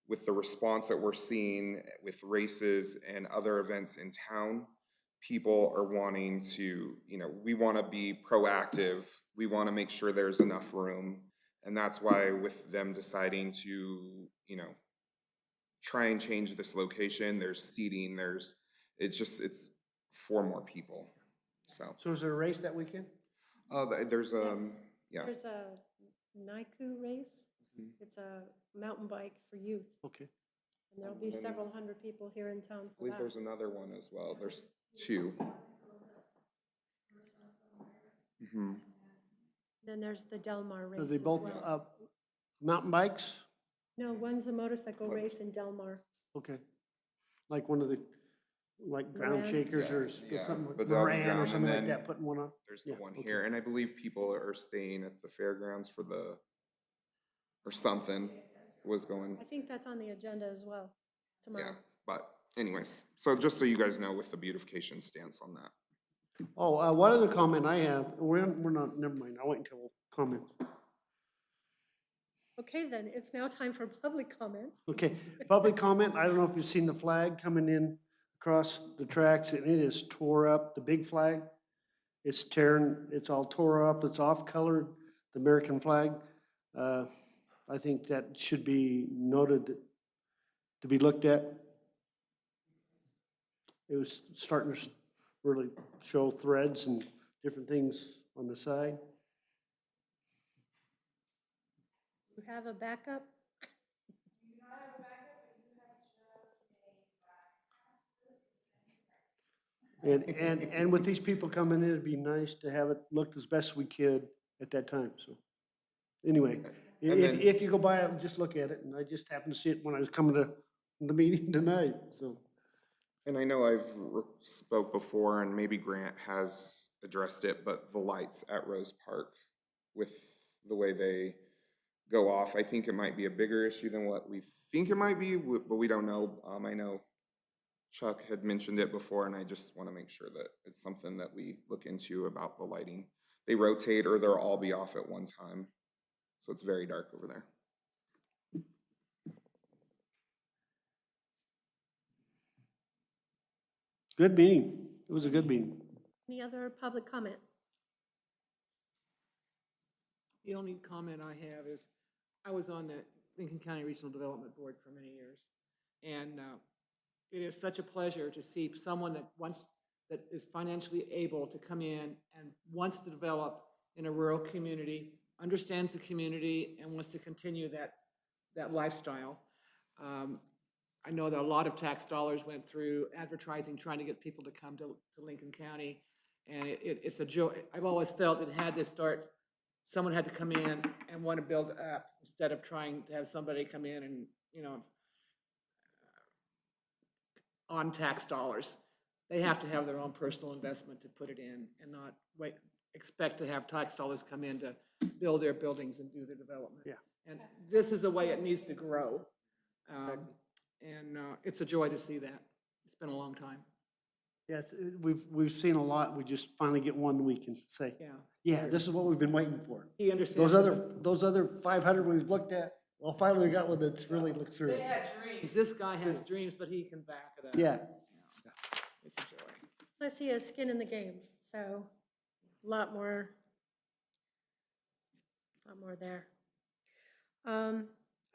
with the response that we're seeing with races and other events in town, people are wanting to, we want to be proactive. We want to make sure there's enough room. And that's why with them deciding to, try and change this location, there's seating, it's for more people. so is there a race that weekend? There's Yes. yeah. There's a NICU race. Mhm. It's a mountain bike for youth, Okay. and there'll be several hundred people here in town I for believe that. there's another one as well. There's two. Mhm. Then there's the Delmar race Are they as both well. mountain bikes? No, one's a motorcycle race in Delmar. Okay. Like one of the, like ground Moran? shakers or Yeah, something like but they'll be Moran down, or and something like then that, putting one on? There's the Yeah, one okay. here, and I believe people are staying at the fairgrounds or something was going, I think that's on the agenda as well yeah. tomorrow. But anyways, so just so you guys know with the beautification stance on that. Oh, one other comment I have, we're not, never mind, I'll wait until comments. Okay, then, it's now time for public comments. Okay, public comment, I don't know if you've seen the flag coming in across the tracks, and it is tore up, the big flag. It's all tore up, it's off-colored, the American flag. I think that should be noted to be looked at. It was starting to really show threads and different things on the side. You have a backup? And with these people coming in, it'd be nice to have it looked as best we could at that time, so. Anyway, And then- if you go by it, just look at it, and I just happened to see it when I was coming to the meeting tonight, so. And I know I've spoke before, and maybe Grant has addressed it, but the lights at Rose Park with the way they go off, I think it might be a bigger issue than what we think it might be, but we don't know. I know Chuck had mentioned it before, and I just want to make sure that it's something that we look into about the lighting. They rotate or they'll all be off at one time. So it's very dark over there. Good meeting. It was a good meeting. Any other public comment? The only comment I have is, I was on the Lincoln County Regional Development Board for many years. And it is such a pleasure to see someone that is financially able to come in and wants to develop in a rural community, understands the community, and wants to continue that lifestyle. I know that a lot of tax dollars went through advertising, trying to get people to come to Lincoln County. And it's a joy. I've always felt it had to start, someone had to come in and want to build up instead of trying to have somebody come in and, on tax dollars. They have to have their own personal investment to put it in and not expect to have tax dollars come in to build their buildings and do their development. Yeah. And this is the way it needs to grow. And it's a joy to see that. It's been a long time. Yes, we've seen a lot. We just finally get one we can say, Yeah. yeah, this is what we've been waiting for. He understands. Those other 500 we've looked at, well, finally we got one that's really looked through. They had dreams. This guy has dreams, but he can back it up. Yeah. It's a joy. Plus, he has skin in the game, so a lot more there.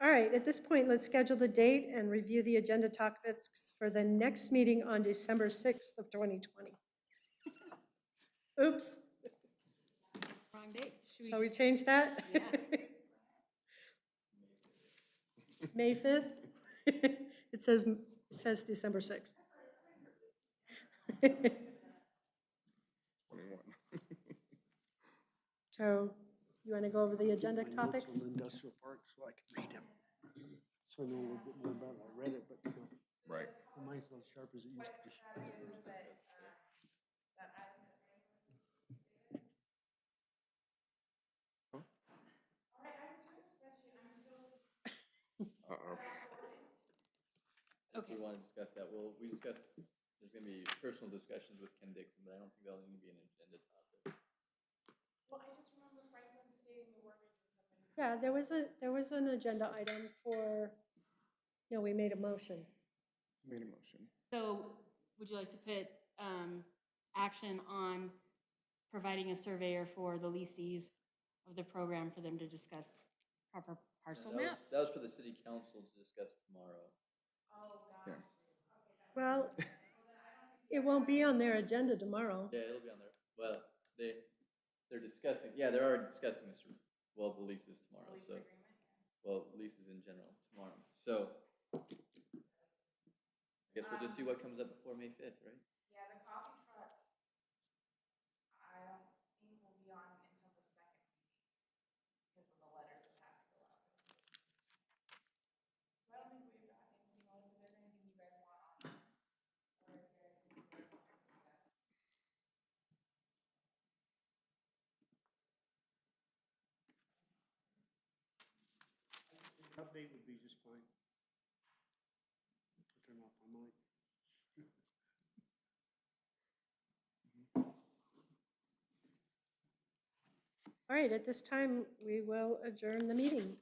All right, at this point, let's schedule the date and review the agenda topics for the next meeting on December 6th of 2020. Oops, Wrong date. Should shall we change that? Yeah. May 5th? It says December 6th. 21. So You want to go over the agenda My notes topics? on the industrial park so I can read them. So I know a little bit more about it. I read it, but Right. mine's not as sharp as it used to be. Uh-oh. If we want to discuss that, we discuss, there's gonna be personal discussions with Ken Dixon, but I don't think that'll need to be an agenda topic. Well, I just remember Franklin stating the wordage in somebody's. Yeah, there was an agenda item for, no, we made a motion. Made a motion. So would you like to put action on providing a surveyor for the leases of the program for them to discuss proper parcel That was- maps? That was for the city council to discuss tomorrow. Oh, Yeah. gosh. Well, it won't be on their agenda tomorrow. Yeah, it'll be on there. Well, they're discussing, yeah, they're already discussing this, well, the leases tomorrow, Lease so. agreement, yeah. Well, leases in general tomorrow. So I guess we'll just see what comes up before May 5th, right? Yeah, the coffee truck, I don't think will be on until the second meeting because of the letters that have to go out. So I don't think we've got anything else, if there's anything you guys want on. Or if there's anything you guys want to discuss. Update would be just fine. I'll turn off my mic. All right, at this time, we will adjourn the meeting.